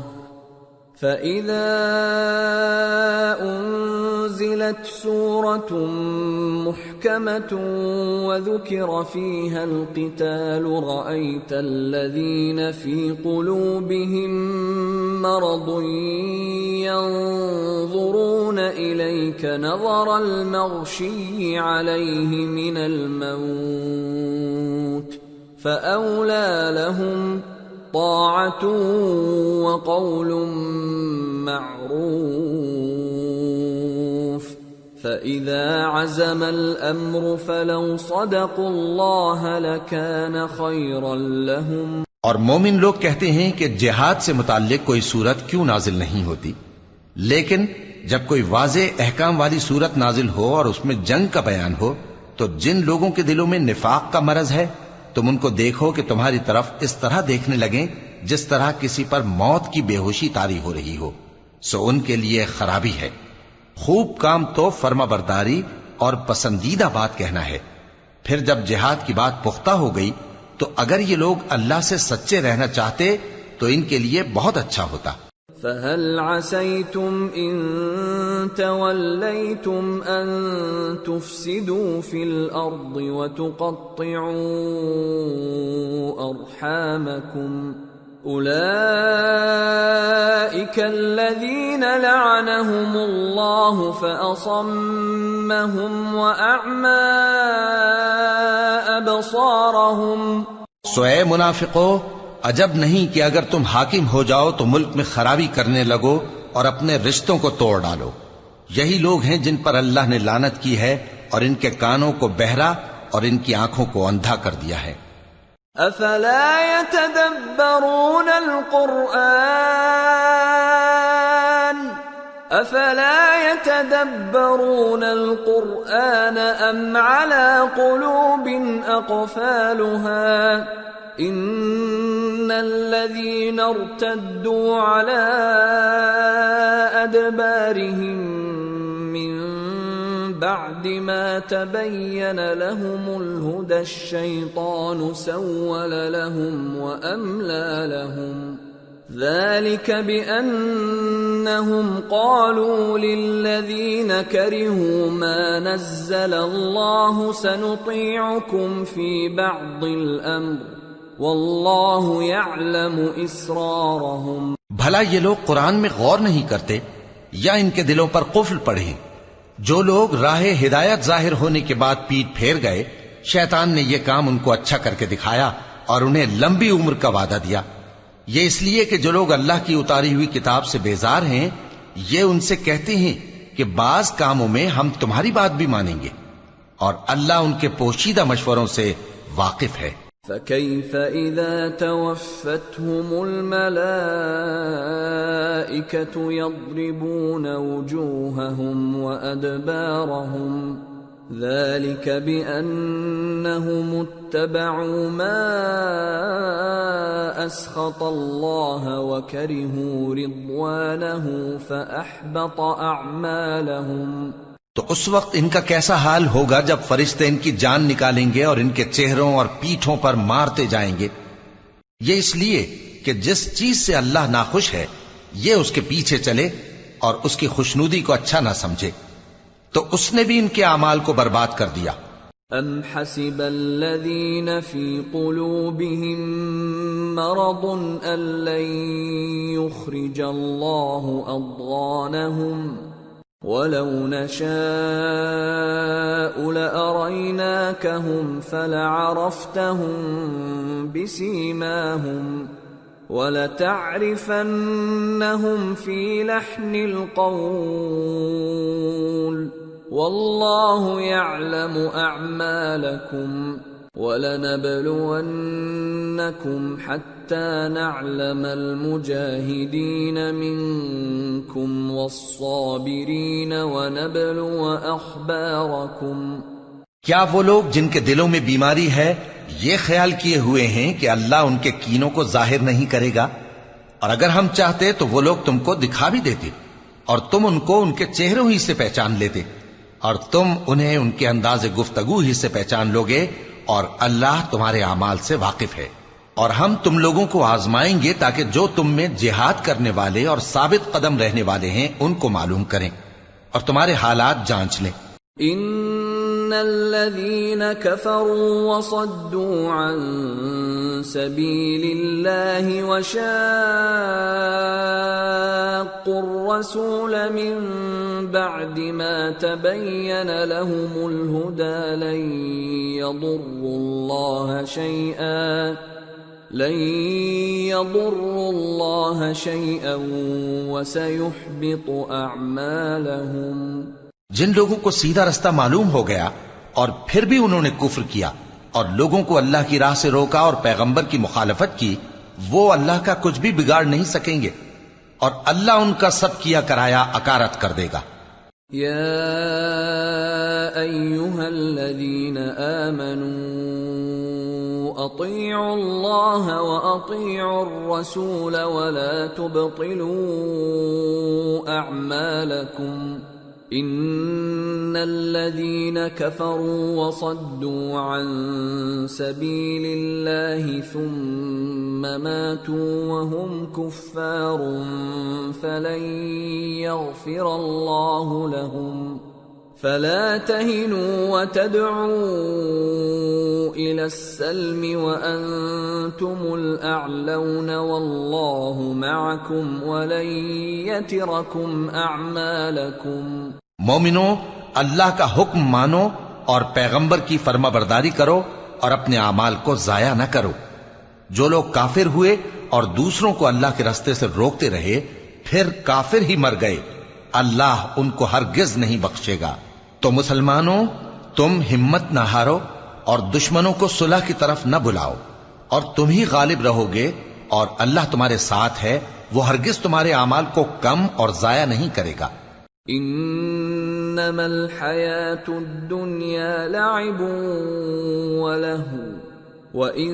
[SPEAKER 2] فَإِذَا أُنزِلَتْ سُورَةٌ مُحْكَمَةٌ وَذُكِرَ فِيهَا الْقِتَالُ رَأَيْتَ الَّذِينَ فِي قُلُوبِهِم مَّرَضٌ يَنظُرُونَ إِلَيْكَ نَظَرَ الْمَغْشِيِّ عَلَيْهِ مِنَ الْمَوْتِ فَأَوْلَىٰ لَهُمْ طاعة وقول معروف فإذا عزم الأمر فلو صدقوا الله لكان خيرا لهم۔
[SPEAKER 3] اور مومن لوگ کہتے ہیں کہ جہاد سے متعلق کوئی صورت کیوں نازل نہیں ہوتی، لیکن جب کوئی واضح احکام والی صورت نازل ہو اور اس میں جنگ کا بیان ہو تو جن لوگوں کے دلوں میں نفاق کا مرض ہے تم ان کو دیکھو کہ تمہاری طرف اس طرح دیکھنے لگیں جس طرح کسی پر موت کی بے ہوشی طاری ہو رہی ہو، سو ان کے لیے خرابی ہے۔ خوب کام تو فرما برداری اور پسندیدہ بات کہنا ہے، پھر جب جہاد کی بات پختہ ہو گئی تو اگر یہ لوگ اللہ سے سچے رہنا چاہتے تو ان کے لیے بہت اچھا ہوتا۔
[SPEAKER 2] فَهَلْ عَسَيْتُمْ إِن تَوَلَّيْتُمْ أَن تُفْسِدُوا فِي الْأَرْضِ وَتُقَطِّعُوا أَرْحَامَكُمْ أُولَئِكَ الَّذِينَ لَعَنَهُمُ اللَّهُ فَأَصَمَّهُمْ وَأَعْمَى أَبْصَارَهُمْ۔
[SPEAKER 3] سو اے منافقو، عجب نہیں کہ اگر تم حاکم ہو جاؤ تو ملک میں خرابی کرنے لگو اور اپنے رشتوں کو توڑ ڈالو۔ یہی لوگ ہیں جن پر اللہ نے لعنت کی ہے اور ان کے کانوں کو بہرا اور ان کی آنکھوں کو اندھا کر دیا ہے۔
[SPEAKER 2] افلا يتدبرون القرآن ام على قلوب اقفالها ان الذين ارتدوا على ادبارهم من بعد ما تبين لهم الهدى الشيطان سول لهم وأملى لهم ذلك بأنهم قالوا للذين كرهوا ما نزل الله سنطيعكم في بعض الأمر والله يعلم إسرارهم۔
[SPEAKER 3] بھلا یہ لوگ قرآن میں غور نہیں کرتے یا ان کے دلوں پر قفل پڑے؟ جو لوگ راہ ہدایت ظاہر ہونے کے بعد پیٹ پھیر گئے، شیطان نے یہ کام ان کو اچھا کر کے دکھایا اور انہیں لمبی عمر کا وعدہ دیا۔ یہ اس لیے کہ جو لوگ اللہ کی اتاری ہوئی کتاب سے بیزار ہیں یہ ان سے کہتے ہیں کہ بعض کاموں میں ہم تمہاری بات بھی مانیں گے، اور اللہ ان کے پوشیدہ مشوروں سے واقف ہے۔
[SPEAKER 2] فَكَيْفَ إِذَا تَوَفَّتْهُمُ الْمَلَائِكَةُ يَضْرِبُونَ وُجُوهَهُمْ وَأَدْبَارَهُمْ ذَلِكَ بِأَنَّهُمُ اتَّبَعُوا مَا أَسْخَطَ اللَّهَ وَكَرِهُوا رِضْوَانَهُ فَأَحْبَطَ أَعْمَالَهُمْ۔
[SPEAKER 3] تو اس وقت ان کا کیسا حال ہوگا جب فرشتے ان کی جان نکالیں گے اور ان کے چہروں اور پیٹھوں پر مارتے جائیں گے۔ یہ اس لیے کہ جس چیز سے اللہ ناخوش ہے یہ اس کے پیچھے چلے اور اس کی خوشنودی کو اچھا نہ سمجھے، تو اس نے بھی ان کے اعمال کو برباد کر دیا۔
[SPEAKER 2] ام حسب الذین فی قلوبہم مرض أن لن يخرج الله أضغانهم ولو نشاء لأريناكهم فلعرفتهم بسيماهم وَلَتَعْرِفَنَّهُمْ فِي لَحْنِ الْقَوْلِ وَاللَّهُ يَعْلَمُ أَعْمَالَكُمْ وَلَنَبْلُوَنَّكُمْ حَتَّى نَعْلَمَ الْمُجَاهِدِينَ مِنكُمْ وَالصَّابِرِينَ وَنَبْلُوَ أَخْبَارَكُمْ۔
[SPEAKER 3] کیا وہ لوگ جن کے دلوں میں بیماری ہے یہ خیال کیے ہوئے ہیں کہ اللہ ان کے کینوں کو ظاہر نہیں کرے گا؟ اور اگر ہم چاہتے تو وہ لوگ تم کو دکھا بھی دیتے اور تم ان کو ان کے چہروں ہی سے پہچان لیتے اور تم انہیں ان کے انداز گفتگو ہی سے پہچان لوگے، اور اللہ تمہارے اعمال سے واقف ہے۔ اور ہم تم لوگوں کو آزمائیں گے تاکہ جو تم میں جہاد کرنے والے اور ثابت قدم رہنے والے ہیں ان کو معلوم کریں اور تمہارے حالات جانچ لیں۔
[SPEAKER 2] ان الذين كفروا وصدوا عن سبيل الله وشاقوا الرسول من بعد ما تبين لهم الهدى لن يضروا الله شيئا وسيحبط اعمالهم۔
[SPEAKER 3] جن لوگوں کو سیدھا رستہ معلوم ہو گیا اور پھر بھی انہوں نے کفر کیا اور لوگوں کو اللہ کی راہ سے روکا اور پیغمبر کی مخالفت کی، وہ اللہ کا کچھ بھی بگاڑ نہیں سکیں گے اور اللہ ان کا سب کیا کرایا اکارت کر دے گا۔
[SPEAKER 2] یا ایھا الذین آمنوا اطیعوا اللہ واطیعوا الرسول ولا تبطلوا اعمالکم ان الذين كفروا وصدوا عن سبيل الله ثم ماتوا وهم كفار فلن يغفر الله لهم فلا تهنوا وتدعوا الى السلم وانتم الاعلون والله معكم ولن يتركم اعمالكم۔
[SPEAKER 3] مومنو، اللہ کا حکم مانو اور پیغمبر کی فرما برداری کرو اور اپنے اعمال کو ضائع نہ کرو۔ جو لوگ کافر ہوئے اور دوسروں کو اللہ کے راستے سے روکتے رہے پھر کافر ہی مر گئے، اللہ ان کو ہرگز نہیں بخشے گا۔ تو مسلمانوں، تم ہمت نہ ہارو اور دشمنوں کو صلح کی طرف نہ بلاؤ، اور تم ہی غالب رہو گے، اور اللہ تمہارے ساتھ ہے، وہ ہرگز تمہارے اعمال کو کم اور ضائع نہیں کرے گا۔
[SPEAKER 2] انما الحیاۃ الدنیا لعب ولہو وَإِن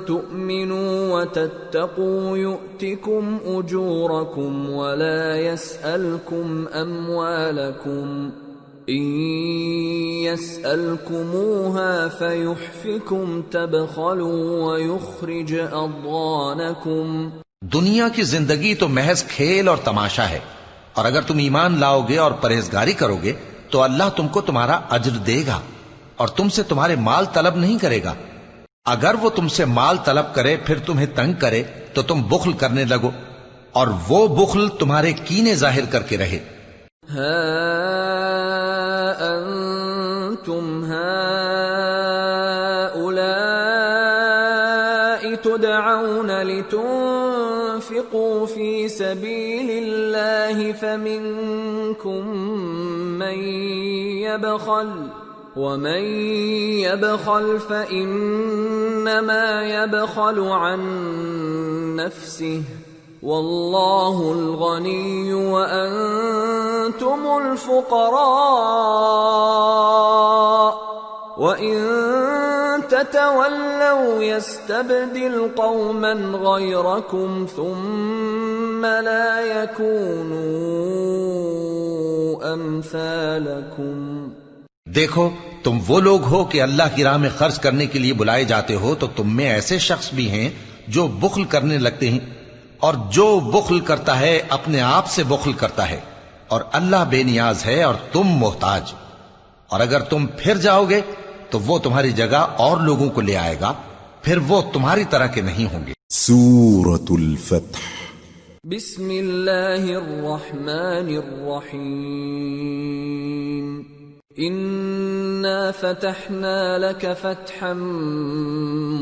[SPEAKER 2] تُؤْمِنُوا وَتَتَّقُوا يُؤْتِكُمْ أُجُورَكُمْ وَلَا يَسْأَلْكُمْ أَمْوَالَكُمْ إِن يَسْأَلْكُمُوهَا فَيُحْفِكُمْ تَبْخَلُوا وَيُخْرِجْ أَضْغَانَكُمْ۔
[SPEAKER 3] دنیا کی زندگی تو محض کھیل اور تماشا ہے، اور اگر تم ایمان لاؤ گے اور پرہیزگاری کرو گے تو اللہ تم کو تمہارا اجر دے گا اور تم سے تمہارے مال طلب نہیں کرے گا۔ اگر وہ تم سے مال طلب کرے پھر تمہیں تنگ کرے تو تم بخل کرنے لگو، اور وہ بخل تمہارے کینے ظاہر کر کے رہے۔
[SPEAKER 2] ہا انتم ہؤلاء تدعون لتنفقوا في سبيل الله فمنكم من يبخل ومن يبخل فإنما يبخل عن نفسه والله الغني وأنتم الفقراء وإن تتولوا يستبدل قوما غيركم ثم لا يكونوا أمثالكم۔
[SPEAKER 3] دیکھو، تم وہ لوگ ہو کہ اللہ کی راہ میں خرچ کرنے کے لیے بلائے جاتے ہو، تو تم میں ایسے شخص بھی ہیں جو بخل کرنے لگتے ہیں، اور جو بخل کرتا ہے اپنے آپ سے بخل کرتا ہے، اور اللہ بے نیاز ہے اور تم محتاج۔ اور اگر تم پھر جاؤ گے تو وہ تمہاری جگہ اور لوگوں کو لے آئے گا، پھر وہ تمہاری طرح کے نہیں ہوں گے۔
[SPEAKER 1] سورة الفتح
[SPEAKER 2] بسم اللہ الرحمن الرحیم انا فتحنا لك فتحا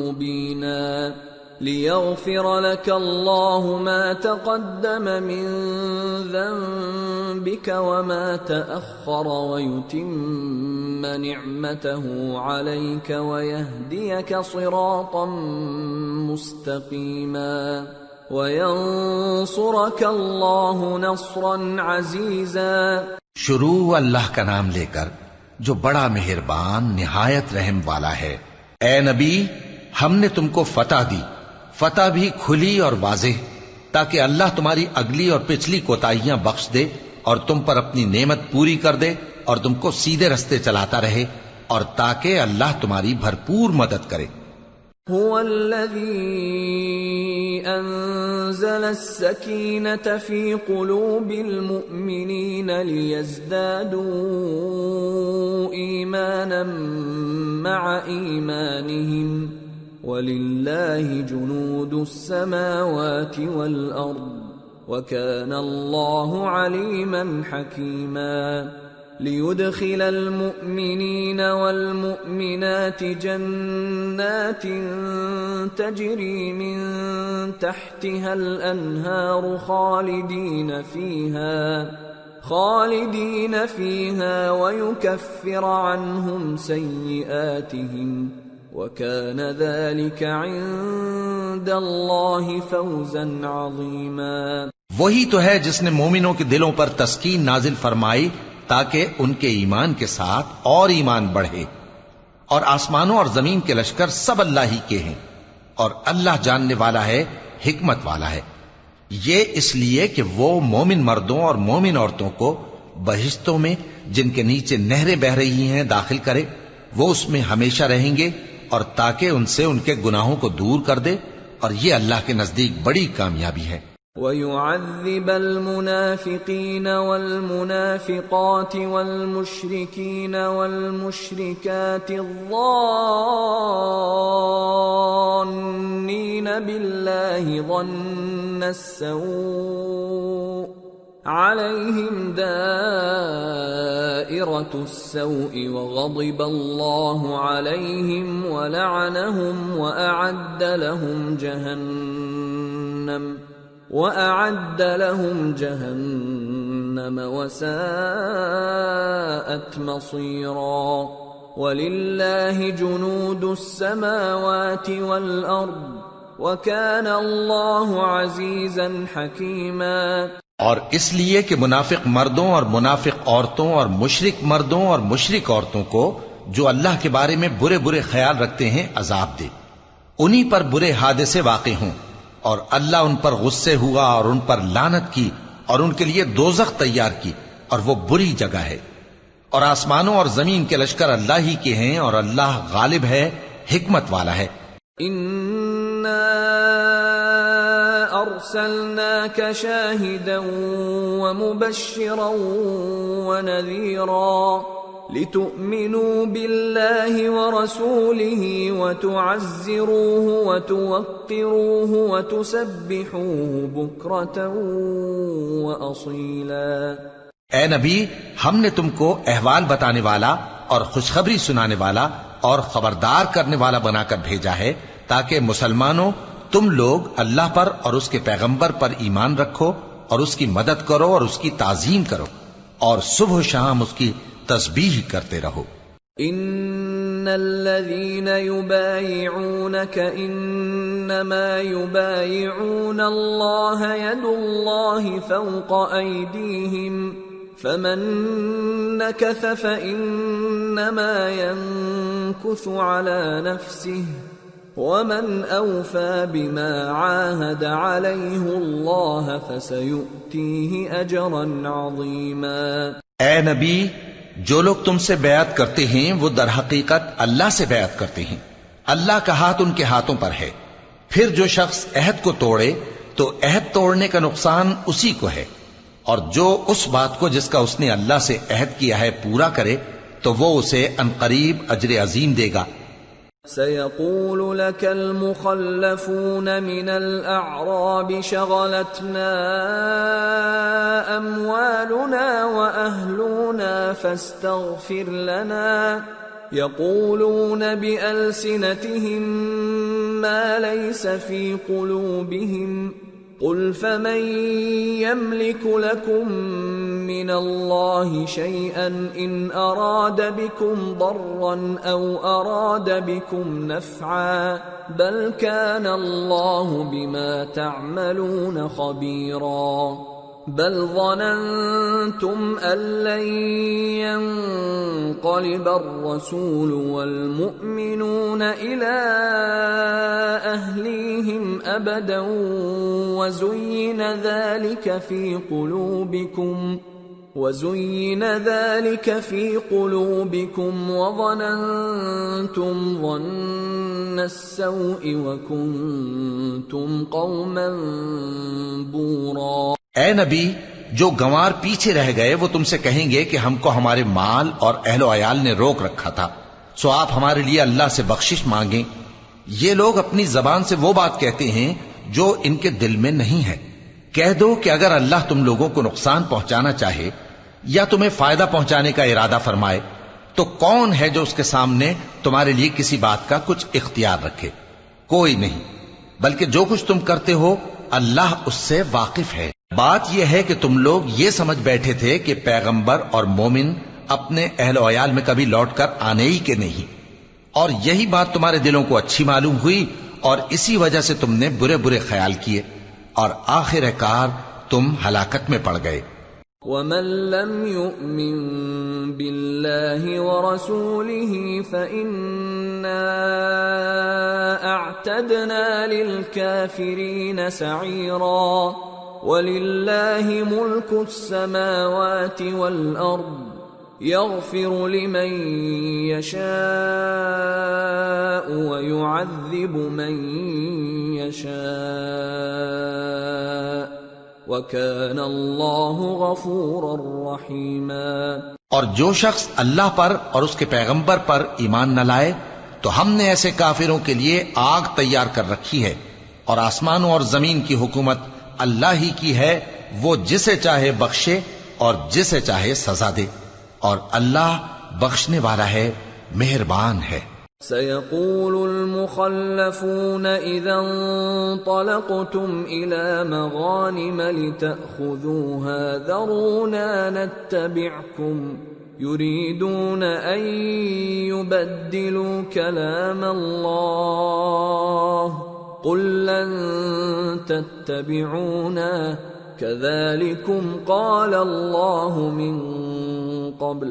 [SPEAKER 2] مبینا لیغفر لك الله ما تقدم من ذنبك وما تأخر ويتم نعمته عليك ويهديك صراطا مستقيما وينصرك الله نصرا عزيزا۔
[SPEAKER 3] شروع اللہ کا نام لے کر جو بڑا مہربان نہایت رحم والا ہے۔ اے نبی، ہم نے تم کو فتح دی، فتح بھی کھلی اور واضح، تاکہ اللہ تمہاری اگلی اور پچھلی کوتاہیاں بخش دے اور تم پر اپنی نعمت پوری کر دے اور تم کو سیدھے رستے چلاتا رہے، اور تاکہ اللہ تمہاری بھرپور مدد کرے۔
[SPEAKER 2] هو الذي أنزل السكينة في قلوب المؤمنين ليزدادوا إيمانا مع إيمانهم ولله جنود السماوات والأرض وكان الله عليما حكيما۔ ليدخل المؤمنين والمؤمنات جنات تجري من تحتها الأنهار خالدين فيها ويكفر عنهم سيئاتهم وكان ذلك عند الله فوزا عظيما۔
[SPEAKER 3] وہی تو ہے جس نے مومنوں کے دلوں پر تسکین نازل فرمائی تاکہ ان کے ایمان کے ساتھ اور ایمان بڑھے، اور آسمانوں اور زمین کے لشکر سب اللہ ہی کے ہیں، اور اللہ جاننے والا ہے، حکمت والا ہے۔ یہ اس لیے کہ وہ مومن مردوں اور مومن عورتوں کو بہشتوں میں جن کے نیچے نہریں بہہ رہی ہیں داخل کرے، وہ اس میں ہمیشہ رہیں گے، اور تاکہ ان سے ان کے گناہوں کو دور کر دے، اور یہ اللہ کے نزدیک بڑی کامیابی ہے۔
[SPEAKER 2] وَيُعَذِّبَ الْمُنَافِقِينَ وَالْمُنَافِقَاتِ وَالْمُشْرِكِينَ وَالْمُشْرِكَاتِ الظَّانِّينَ بِاللَّهِ ظَنَّ السَّوْءِ عَلَيْهِمْ دَائِرَةُ السَّوْءِ وَغَضِبَ اللَّهُ عَلَيْهِمْ وَلَعَنَهُمْ وَأَعَدَّ لَهُمْ جَهَنَّمَ وَسَاءَتْ مَصِيرًا۔ وَلِلَّهِ جُنُودُ السَّمَاوَاتِ وَالْأَرْضِ وَكَانَ اللَّهُ عَزِيزًا حَكِيمًا۔
[SPEAKER 3] اور اس لیے کہ منافق مردوں اور منافق عورتوں اور مشرک مردوں اور مشرک عورتوں کو جو اللہ کے بارے میں برے برے خیال رکھتے ہیں عذاب دے، انہی پر برے حادثے واقع ہوں، اور اللہ ان پر غصے ہوا اور ان پر لعنت کی اور ان کے لیے دوزخ تیار کی، اور وہ بری جگہ ہے۔ اور آسمانوں اور زمین کے لشکر اللہ ہی کے ہیں، اور اللہ غالب ہے، حکمت والا ہے۔
[SPEAKER 2] اِنَّا أَرْسَلْنَاكَ شَاهِدًا وَمُبَشِّرًا وَنَذِيرًا لِتُؤْمِنُوا بِاللَّهِ وَرَسُولِهِ وَتُعَزِّرُوهُ وَتُوَقِّرُوهُ وَتُسَبِّحُوهُ بُكْرَةً وَأَصِيلًا۔
[SPEAKER 3] اے نبی، ہم نے تم کو احوال بتانے والا اور خوشخبری سنانے والا اور خبردار کرنے والا بنا کر بھیجا ہے، تاکہ مسلمانوں تم لوگ اللہ پر اور اس کے پیغمبر پر ایمان رکھو اور اس کی مدد کرو اور اس کی تعظیم کرو، اور صبح و شام اس کی تسبیح کرتے رہو۔
[SPEAKER 2] ان الذين يبايعونك انما يبايعون الله يد الله فوق ايديهم فمن نكث فانما ينكث على نفسه ومن اوفى بما عاهد عليه الله فسيؤتيه اجرا عظيما۔
[SPEAKER 3] اے نبی، جو لوگ تم سے بیعت کرتے ہیں وہ در حقیقت اللہ سے بیعت کرتے ہیں، اللہ کا ہاتھ ان کے ہاتھوں پر ہے۔ پھر جو شخص عہد کو توڑے تو عہد توڑنے کا نقصان اسی کو ہے، اور جو اس بات کو جس کا اس نے اللہ سے عہد کیا ہے پورا کرے تو وہ اسے عنقریب اجر عظیم دے گا۔
[SPEAKER 2] سيقول لك المخلفون من الأعراب شغلتنا أموالنا وأهلنا فاستغفر لنا يقولون بألسنتهم ما ليس في قلوبهم قل فمن يملك لكم من الله شيئا إن أراد بكم ضرا أو أراد بكم نفعا بل كان الله بما تعملون خبيرا بل ظننتم أن لن ينقلب الرسول والمؤمنون إلى أهليهم أبدا وزين ذلك في قلوبكم وظننتم ظن السوء وكنتم قوما بورا.
[SPEAKER 3] اے نبی، جو گنوار پیچھے رہ گئے وہ تم سے کہیں گے کہ ہم کو ہمارے مال اور اہل و عیال نے روک رکھا تھا، سو آپ ہمارے لیے اللہ سے بخشش مانگیں. یہ لوگ اپنی زبان سے وہ بات کہتے ہیں جو ان کے دل میں نہیں ہے. کہہ دو کہ اگر اللہ تم لوگوں کو نقصان پہنچانا چاہے یا تمہیں فائدہ پہنچانے کا ارادہ فرمائے تو کون ہے جو اس کے سامنے تمہارے لیے کسی بات کا کچھ اختیار رکھے؟ کوئی نہیں، بلکہ جو کچھ تم کرتے ہو اللہ اس سے واقف ہے. بات یہ ہے کہ تم لوگ یہ سمجھ بیٹھے تھے کہ پیغمبر اور مومن اپنے اہل و عیال میں کبھی لوٹ کر آنے ہی کے نہیں، اور یہی بات تمہارے دلوں کو اچھی معلوم ہوئی اور اسی وجہ سے تم نے برے برے خیال کیے اور آخر کار تم ہلاکت میں پڑ گئے.
[SPEAKER 2] وَمَن لَّمْ يُؤْمِن بِاللَّهِ وَرَسُولِهِ فَإِنَّا أَعْتَدْنَا لِلْكَافِرِينَ سَعِيرًا. وَلِلَّهِ مُلْكُ السَّمَاوَاتِ وَالْأَرْضِ يَغْفِرُ لِمَن يَشَاءُ وَيُعَذِّبُ مَن يَشَاءُ وَكَانَ اللَّهُ غَفُورًا رَّحِيمًا.
[SPEAKER 3] اور جو شخص اللہ پر اور اس کے پیغمبر پر ایمان نہ لائے تو ہم نے ایسے کافروں کے لیے آگ تیار کر رکھی ہے، اور آسمانوں اور زمین کی حکومت اللہ ہی کی ہے، وہ جسے چاہے بخشے اور جسے چاہے سزا دے، اور اللہ بخشنے والا ہے، مہربان ہے.
[SPEAKER 2] سيقول المخلفون إذا انطلقتم إلى مغانم لتأخذوها ذرونا نتبعكم يريدون أن يبدلوا كلام الله قل لن تتبعونا كذلكم قال الله من قبل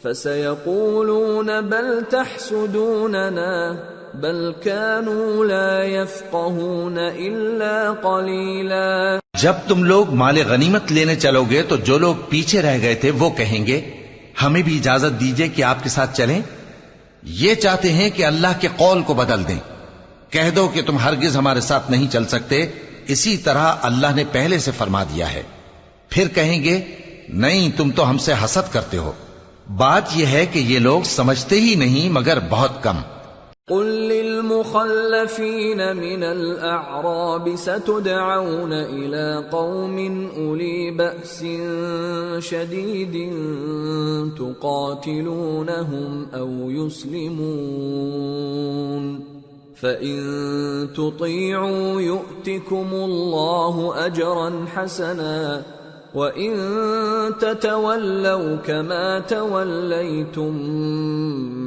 [SPEAKER 2] فسيقولون بل تحسدوننا بل كانوا لا يفقهون إلا قليلا.
[SPEAKER 3] جب تم لوگ مال غنیمت لینے چلو گے تو جو لوگ پیچھے رہ گئے تھے وہ کہیں گے ہمیں بھی اجازت دیجئے کہ آپ کے ساتھ چلیں. یہ چاہتے ہیں کہ اللہ کے قول کو بدل دیں. کہہ دو کہ تم ہرگز ہمارے ساتھ نہیں چل سکتے، اسی طرح اللہ نے پہلے سے فرما دیا ہے. پھر کہیں گے نہیں، تم تو ہم سے حسد کرتے ہو. بات یہ ہے کہ یہ لوگ سمجھتے ہی نہیں مگر بہت کم.
[SPEAKER 2] قل للمخلفين من الأعراب ستدعون إلى قوم أولي بأس شديد تقاتلونهم أو يسلمون فإن تطيعوا يؤتكم الله أجرا حسنا وَإِن تَتَوَلَّوْا كَمَا تَوَلَّيْتُم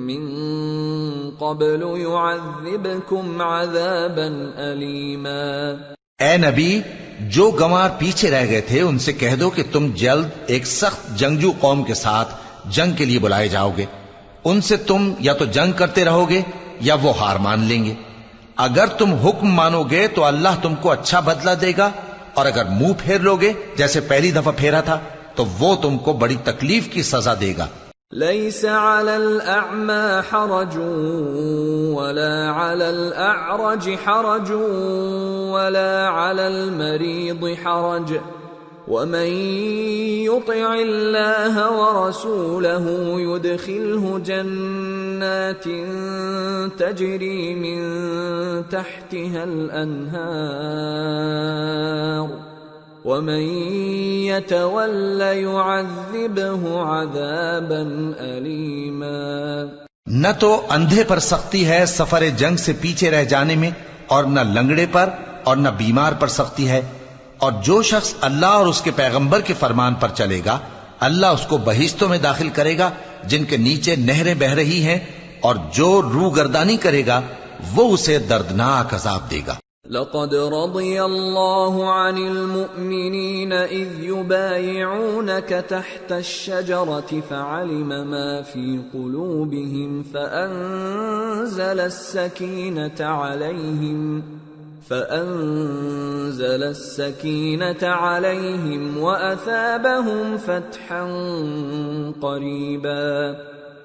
[SPEAKER 2] مِّن قَبْلُ يُعَذِّبْكُمْ عَذَابًا أَلِيمًا.
[SPEAKER 3] اے نبی، جو گنوار پیچھے رہ گئے تھے ان سے کہہ دو کہ تم جلد ایک سخت جنگجو قوم کے ساتھ جنگ کے لیے بلائے جاؤ گے. ان سے تم یا تو جنگ کرتے رہو گے یا وہ ہار مان لیں گے. اگر تم حکم مانو گے تو اللہ تم کو اچھا بدلہ دے گا، اور اگر منہ پھیر لوگے جیسے پہلی دفعہ پھیرا تھا تو وہ تم کو بڑی تکلیف کی سزا دے گا.
[SPEAKER 2] ليس على الأعمى حرج ولا على الأعرج حرج ولا على المريض حرج ومن يطع الله ورسوله يدخله جنات تجري من تحتها الأنهار ومن يتول يعذبه عذابا أليما۔
[SPEAKER 3] نہ تو اندھے پر سختی ہے سفر جنگ سے پیچھے رہ جانے میں، اور نہ لنگڑے پر اور نہ بیمار پر سختی ہے، اور جو شخص اللہ اور اس کے پیغمبر کے فرمان پر چلے گا اللہ اس کو بہشتوں میں داخل کرے گا جن کے نیچے نہریں بہ رہی ہیں، اور جو روگردانی کرے گا وہ اسے دردناک عذاب دے گا۔
[SPEAKER 2] لقد رضي الله عن المؤمنين إذ يبايعونك تحت الشجرة فعلم ما في قلوبهم فأنزل السكينة عليهم وأثابهم فتحا قريبا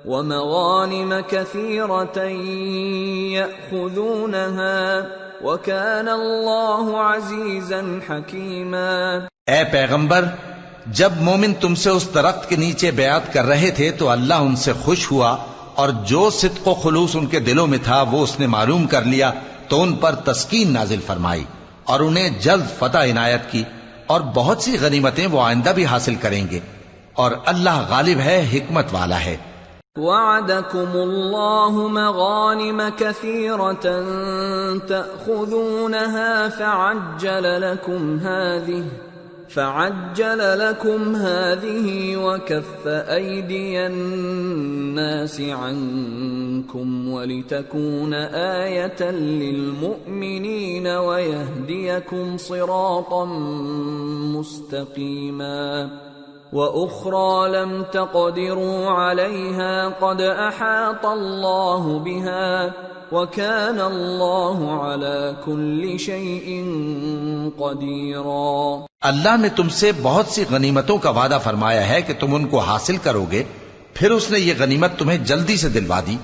[SPEAKER 2] ومغانم كثيرة يأخذونها وَكَانَ اللَّهُ عَزِيزًا حَكِيمًا۔
[SPEAKER 3] اے پیغمبر، جب مومن تم سے اس درخت کے نیچے بیعت کر رہے تھے تو اللہ ان سے خوش ہوا، اور جو صدق و خلوص ان کے دلوں میں تھا وہ اس نے معلوم کر لیا تو ان پر تسکین نازل فرمائی اور انہیں جلد فتح عنایت کی، اور بہت سی غنیمتیں وہ آئندہ بھی حاصل کریں گے، اور اللہ غالب ہے، حکمت والا ہے۔
[SPEAKER 2] وعدكم الله مغانم كثيرة تأخذونها فعجل لكم هذه وكف أيدي الناس عنكم ولتكون آية للمؤمنين ويهديكم صراطا مستقيما وأخرى لم تقدروا عليها قد أحاط الله بها وكان الله على كل شيء قديرا۔
[SPEAKER 3] اللہ نے تم سے بہت سی غنیمتوں کا وعدہ فرمایا ہے کہ تم ان کو حاصل کرو گے، پھر اس نے یہ غنیمت تمہیں جلدی سے دلوا دی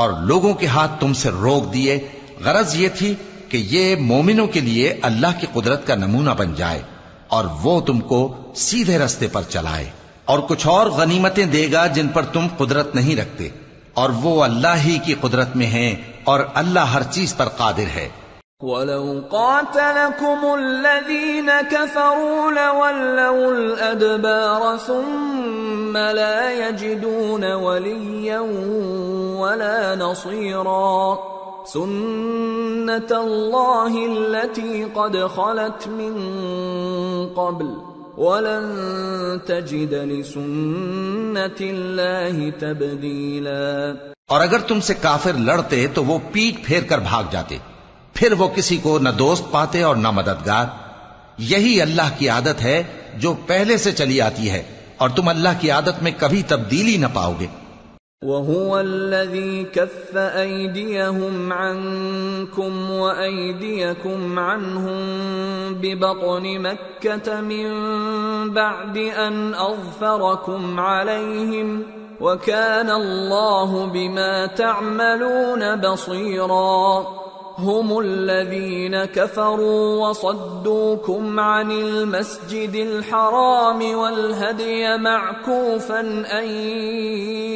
[SPEAKER 3] اور لوگوں کے ہاتھ تم سے روک دیے۔ غرض یہ تھی کہ یہ مومنوں کے لیے اللہ کی قدرت کا نمونہ بن جائے اور وہ تم کو سیدھے رستے پر چلائے، اور کچھ اور غنیمتیں دے گا جن پر تم قدرت نہیں رکھتے، اور وہ اللہ ہی کی قدرت میں ہیں، اور اللہ ہر چیز پر قادر ہے۔
[SPEAKER 2] وَلَوْ قَاتَلَكُمُ الَّذِينَ كَفَرُوا لَوَلَّوُا الْأَدْبَارَ ثُمَّ لَا يَجِدُونَ وَلِيًّا وَلَا نَصِيرًا سُنَّةَ اللَّهِ الَّتِي قَدْ خَلَتْ مِن قَبْلُ وَلَن تَجِدَ لِسُنَّةِ اللَّهِ تَبْدِيلًا۔
[SPEAKER 3] اور اگر تم سے کافر لڑتے تو وہ پیٹ پھیر کر بھاگ جاتے، پھر وہ کسی کو نہ دوست پاتے اور نہ مددگار۔ یہی اللہ کی عادت ہے جو پہلے سے چلی آتی ہے، اور تم اللہ کی عادت میں کبھی تبدیلی نہ پاؤ گے۔
[SPEAKER 2] وَهُوَ الَّذِي كَفَّ أَيْدِيَهُمْ عَنكُمْ وَأَيْدِيَكُمْ عَنْهُمْ بِبَطْنِ مَكَّةَ مِنْ بَعْدِ أَنْ أَظْفَرَكُمْ عَلَيْهِمْ وَكَانَ اللَّهُ بِمَا تَعْمَلُونَ بَصِيرًا۔ هم الذين كفروا وصدوكم عن المسجد الحرام والهدي معكوفا أن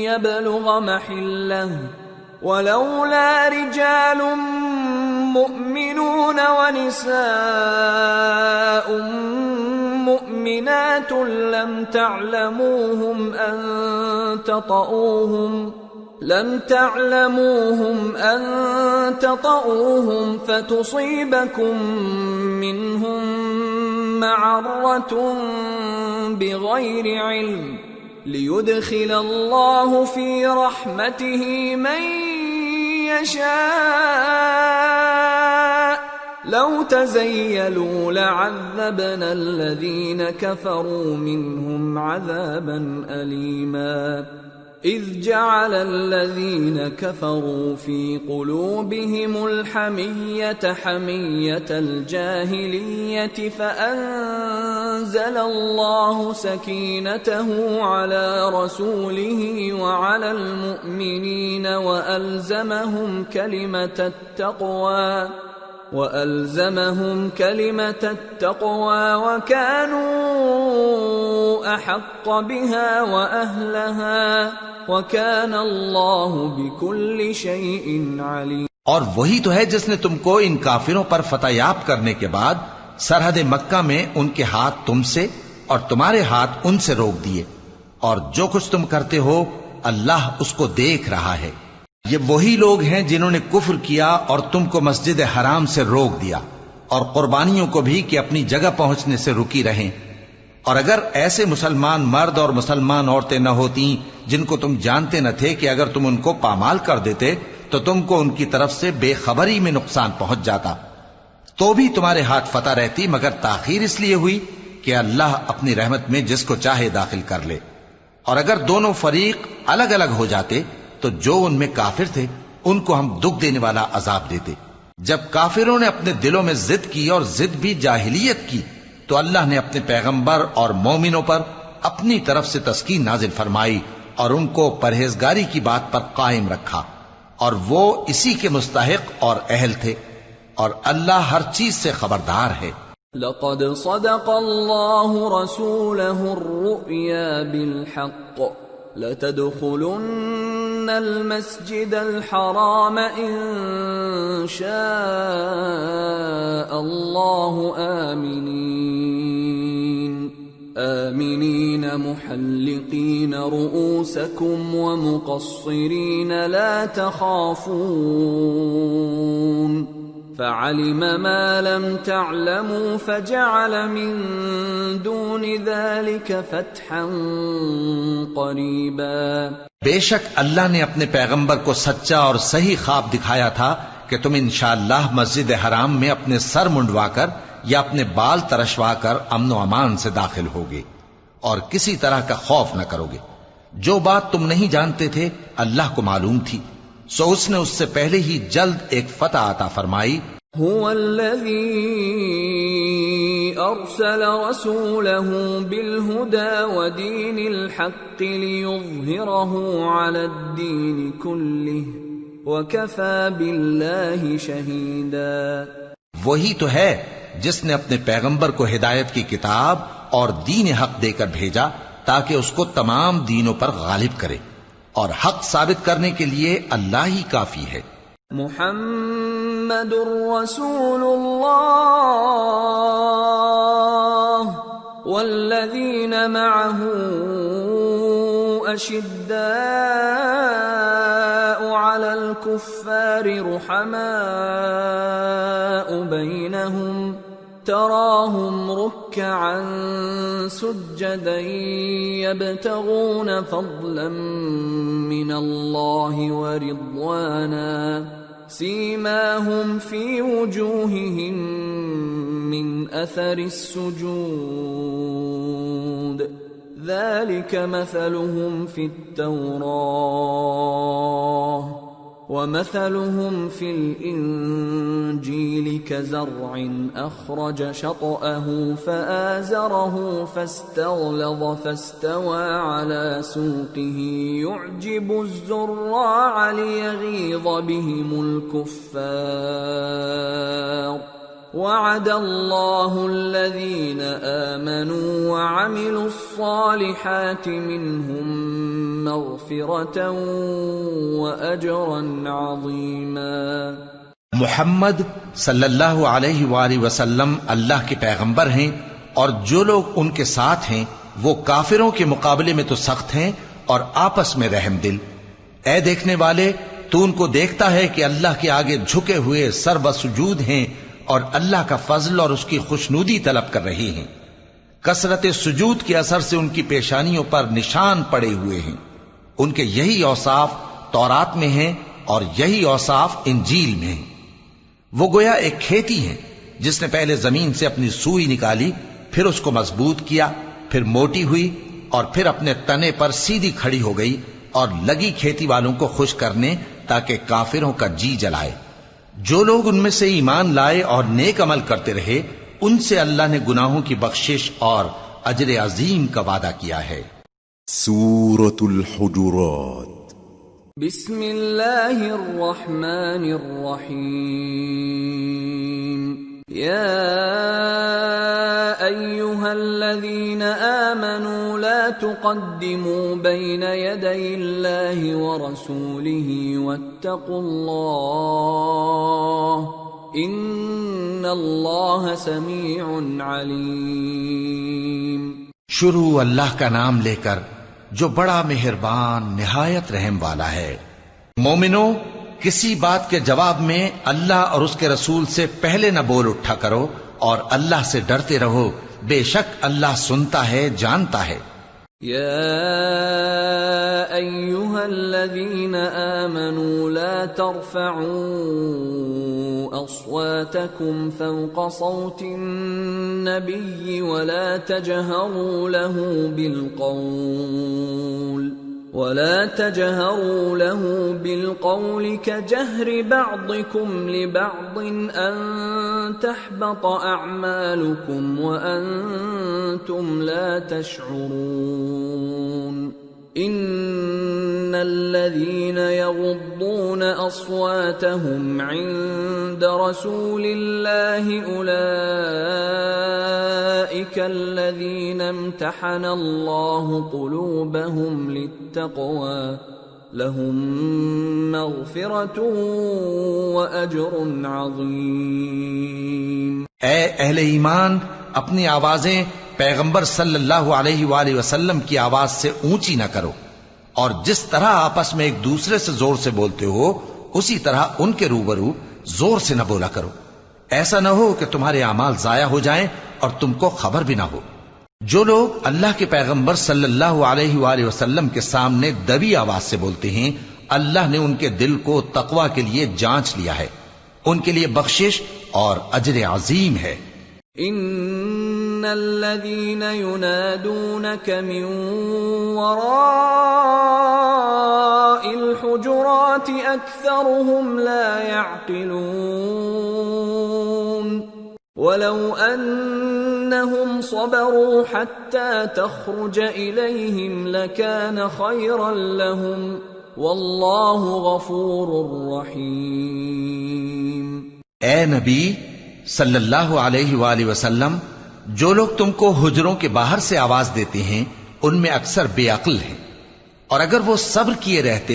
[SPEAKER 2] يبلغ محله ولولا رجال مؤمنون ونساء مؤمنات لم تعلموهم أن تطؤوهم فتصيبكم منهم معرة بغير علم ليدخل الله في رحمته من يشاء لو تزيلوا لعذبنا الذين كفروا منهم عذابا أليما۔ إذ جعل الذين كفروا في قلوبهم الحمية حمية الجاهلية فأنزل الله سكينته على رسوله وعلى المؤمنين وألزمهم كلمة التقوى وَأَلْزَمَهُمْ كَلِمَةَ التَّقْوَى وَكَانُوا أَحَقَّ بِهَا وَأَهْلَهَا وَكَانَ اللَّهُ بِكُلِّ شَيْءٍ عَلِيمٌ۔
[SPEAKER 3] اور وہی تو ہے جس نے تم کو ان کافروں پر فتح یاب کرنے کے بعد سرحد مکہ میں ان کے ہاتھ تم سے اور تمہارے ہاتھ ان سے روک دیے، اور جو کچھ تم کرتے ہو اللہ اس کو دیکھ رہا ہے۔ یہ وہی لوگ ہیں جنہوں نے کفر کیا اور تم کو مسجد حرام سے روک دیا، اور قربانیوں کو بھی کہ اپنی جگہ پہنچنے سے رکی رہیں۔ اور اگر ایسے مسلمان مرد اور مسلمان عورتیں نہ ہوتی جن کو تم جانتے نہ تھے کہ اگر تم ان کو پامال کر دیتے تو تم کو ان کی طرف سے بے خبری میں نقصان پہنچ جاتا، تو بھی تمہارے ہاتھ فتح رہتی، مگر تاخیر اس لیے ہوئی کہ اللہ اپنی رحمت میں جس کو چاہے داخل کر لے۔ اور اگر دونوں فریق الگ الگ ہو جاتے تو جو ان میں کافر تھے ان کو ہم دکھ دینے والا عذاب دیتے۔ جب کافروں نے اپنے دلوں میں ضد کی، اور ضد بھی جاہلیت کی، تو اللہ نے اپنے پیغمبر اور مومنوں پر اپنی طرف سے تسکین نازل فرمائی اور ان کو پرہیزگاری کی بات پر قائم رکھا، اور وہ اسی کے مستحق اور اہل تھے، اور اللہ ہر چیز سے خبردار ہے۔
[SPEAKER 2] لقد صدق الله رسوله الرؤيا بالحق لتدخلن المسجد الحرام إن شاء الله آمنين محلقين رؤوسكم ومقصرين لا تخافون فعلم ما لم تعلموا فجعل من دون ذلك فتحا قریبا۔
[SPEAKER 3] بے شک اللہ نے اپنے پیغمبر کو سچا اور صحیح خواب دکھایا تھا کہ تم انشاءاللہ مسجد حرام میں اپنے سر منڈوا کر یا اپنے بال ترشوا کر امن و امان سے داخل ہوگے اور کسی طرح کا خوف نہ کرو گے۔ جو بات تم نہیں جانتے تھے اللہ کو معلوم تھی، سو اس نے اس سے پہلے ہی جلد ایک فتح عطا فرمائی۔
[SPEAKER 2] هو الذي أرسل رسوله بالهدى ودين الحق ليظهره على الدين كله وكفى بالله شهيدا۔
[SPEAKER 3] وہی تو ہے جس نے اپنے پیغمبر کو ہدایت کی کتاب اور دین حق دے کر بھیجا تاکہ اس کو تمام دینوں پر غالب کرے، اور حق ثابت کرنے کے لیے اللہ ہی کافی ہے۔
[SPEAKER 2] محمد رسول اللہ والذین معه اشداء علی الکفار رحماء بینہم تراهم ركعا سجدا يبتغون فضلا من الله ورضوانا سيماهم في وجوههم من أثر السجود ذلك مثلهم في التوراة ومثلهم في الإنجيل كزرع أخرج شطأه فآزره فاستغلظ فاستوى على سوقه يعجب الزراع ليغيظ بهم الكفار وعد الله الذين آمنوا وعملوا الصالحات منهم مغفرة وأجرا عظيما۔
[SPEAKER 3] محمد صلی اللہ علیہ وآلہ وسلم اللہ کے پیغمبر ہیں، اور جو لوگ ان کے ساتھ ہیں وہ کافروں کے مقابلے میں تو سخت ہیں اور آپس میں رحم دل۔ اے دیکھنے والے، تو ان کو دیکھتا ہے کہ اللہ کے آگے جھکے ہوئے سر بسجود ہیں اور اللہ کا فضل اور اس کی خوشنودی طلب کر رہے ہیں۔ کثرت سجود کے اثر سے ان کی پیشانیوں پر نشان پڑے ہوئے ہیں۔ ان کے یہی اوصاف تورات میں ہیں اور یہی اوصاف انجیل میں ہیں۔ وہ گویا ایک کھیتی ہے جس نے پہلے زمین سے اپنی سوئی نکالی، پھر اس کو مضبوط کیا، پھر موٹی ہوئی، اور پھر اپنے تنے پر سیدھی کھڑی ہو گئی، اور لگی کھیتی والوں کو خوش کرنے تاکہ کافروں کا جی جلائے۔ جو لوگ ان میں سے ایمان لائے اور نیک عمل کرتے رہے ان سے اللہ نے گناہوں کی بخشش اور اجر عظیم کا وعدہ کیا ہے۔
[SPEAKER 1] سورة الحجرات
[SPEAKER 2] بسم اللہ الرحمن الرحیم یا ایہا الذین آمنوا لا تقدموا بین یدی اللہ ورسولہ واتقوا اللہ ان اللہ سمیع علیم۔
[SPEAKER 3] شروع اللہ کا نام لے کر جو بڑا مہربان نہایت رحم والا ہے۔ مومنو، کسی بات کے جواب میں اللہ اور اس کے رسول سے پہلے نہ بول اٹھا کرو اور اللہ سے ڈرتے رہو، بے شک اللہ سنتا ہے، جانتا ہے۔
[SPEAKER 2] یا ایہا الذین آمنوا لا ترفعوا اصواتکم فوق صوت النبی ولا تجہروا له بالقول كجهر بعضكم لبعض أن تحبط أعمالكم وأنتم لا تشعرون إن الذين يغضون أصواتهم عند رسول الله أولئك الذين امتحن الله قلوبهم للتقوى لهم مغفرة وأجر عظيم۔
[SPEAKER 3] اے اہل ایمان، اپنی آوازیں پیغمبر صلی اللہ علیہ وآلہ وسلم کی آواز سے اونچی نہ کرو، اور جس طرح آپس میں ایک دوسرے سے زور سے بولتے ہو اسی طرح ان کے روبرو زور سے نہ بولا کرو، ایسا نہ ہو کہ تمہارے اعمال ضائع ہو جائیں اور تم کو خبر بھی نہ ہو۔ جو لوگ اللہ کے پیغمبر صلی اللہ علیہ وآلہ وسلم کے سامنے دبی آواز سے بولتے ہیں، اللہ نے ان کے دل کو تقوی کے لیے جانچ لیا ہے، ان کے لیے بخشش اور اجر عظیم ہے۔
[SPEAKER 2] ان الذين ينادونك من وراء الحجرات اكثرهم لا يعقلون ولو انهم صبروا حتى تخرج اليهم لكان خيرا لهم والله غفور رحيم۔
[SPEAKER 3] اے نبی صلی اللہ علیہ وآلہ وسلم، جو لوگ تم کو حجروں کے باہر سے آواز دیتے ہیں ان میں اکثر بے عقل ہیں، اور اگر وہ صبر کیے رہتے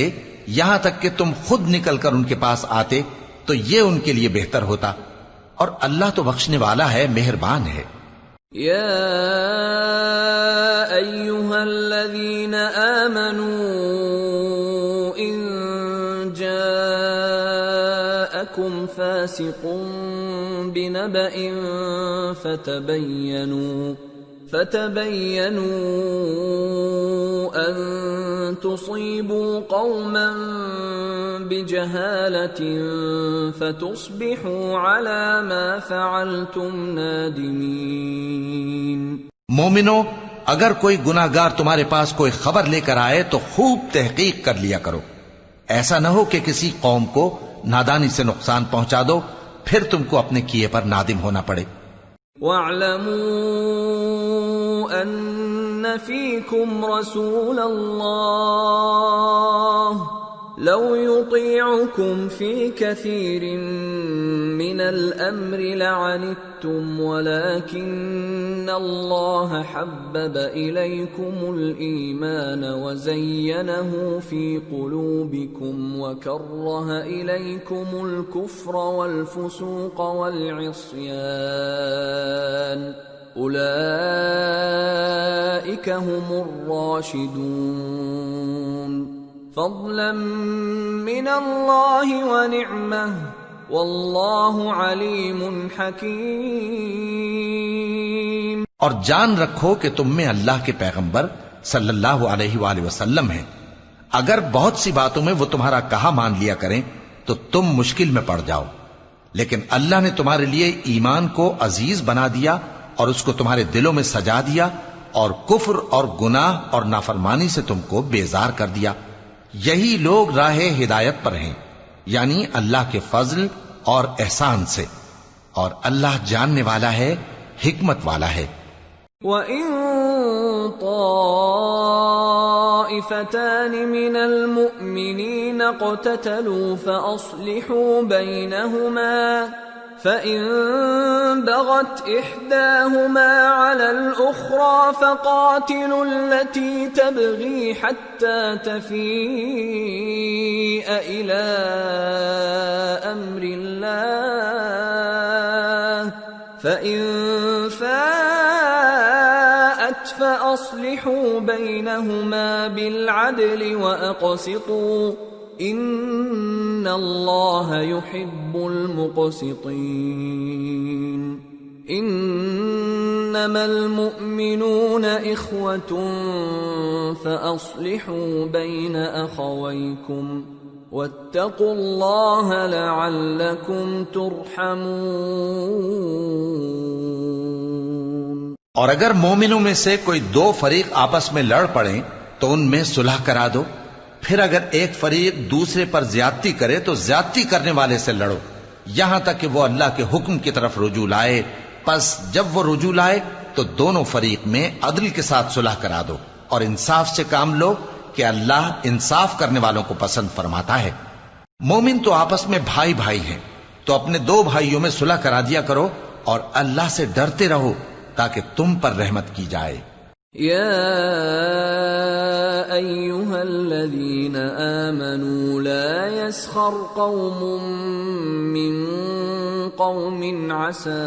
[SPEAKER 3] یہاں تک کہ تم خود نکل کر ان کے پاس آتے تو یہ ان کے لیے بہتر ہوتا، اور اللہ تو بخشنے والا ہے، مہربان ہے۔
[SPEAKER 2] یا ایہا الذین آمنوا ان جاءکم فاسق بنبأ فتبينوا أن تصيبوا قوما بجهالة فتصبحوا على ما فعلتم نادمين۔
[SPEAKER 3] مومنو، اگر کوئی گناہگار تمہارے پاس کوئی خبر لے کر آئے تو خوب تحقیق کر لیا کرو، ایسا نہ ہو کہ کسی قوم کو نادانی سے نقصان پہنچا دو پھر تم کو اپنے کیے پر نادم ہونا پڑے۔
[SPEAKER 2] وَاعْلَمُوا أَنَّ فِيكُمْ رَسُولَ اللَّهِ لَوْ يُطِيعُكُمْ فِي كَثِيرٍ مِّنَ الْأَمْرِ لَعَنِتُّمْ وَلَكِنَّ اللَّهَ حَبَّبَ إِلَيْكُمُ الْإِيمَانَ وَزَيَّنَهُ فِي قُلُوبِكُمْ وَكَرَّهَ إِلَيْكُمُ الْكُفْرَ وَالْفُسُوقَ وَالْعِصْيَانَ أُولَئِكَ هُمُ الرَّاشِدُونَ فضلا من اللہ ونعمہ واللہ علیم حکیم۔
[SPEAKER 3] اور جان رکھو کہ تم میں اللہ کے پیغمبر صلی اللہ علیہ وآلہ وسلم ہیں، اگر بہت سی باتوں میں وہ تمہارا کہا مان لیا کریں تو تم مشکل میں پڑ جاؤ، لیکن اللہ نے تمہارے لیے ایمان کو عزیز بنا دیا اور اس کو تمہارے دلوں میں سجا دیا، اور کفر اور گناہ اور نافرمانی سے تم کو بیزار کر دیا۔ یہی لوگ راہ ہدایت پر ہیں، یعنی اللہ کے فضل اور احسان سے، اور اللہ جاننے والا ہے، حکمت والا ہے۔
[SPEAKER 2] وَإِن طَائِفَتَانِ طائفتان من المؤمنين اقتتلوا فأصلحوا بينهما فإن بغت إحداهما على الأخرى فقاتلوا التي تبغي حتى تفيء إلى أمر الله فإن فاءت فأصلحوا بينهما بالعدل وأقسطوا إن الله يحب المقسطين إنما المؤمنون إخوة فأصلحوا بين أخويكم واتقوا الله لعلكم ترحمون۔
[SPEAKER 3] اور اگر مومنوں میں سے کوئی دو فریق آپس میں لڑ پڑیں تو ان میں صلح کرا دو، پھر اگر ایک فریق دوسرے پر زیادتی کرے تو زیادتی کرنے والے سے لڑو یہاں تک کہ وہ اللہ کے حکم کی طرف رجوع لائے، پس جب وہ رجوع لائے تو دونوں فریق میں عدل کے ساتھ صلح کرا دو اور انصاف سے کام لو کہ اللہ انصاف کرنے والوں کو پسند فرماتا ہے۔ مومن تو آپس میں بھائی بھائی ہیں، تو اپنے دو بھائیوں میں صلح کرا دیا کرو اور اللہ سے ڈرتے رہو تاکہ تم پر رحمت کی جائے۔
[SPEAKER 2] يا أيها الذين آمنوا لا يسخر قوم من قوم عسى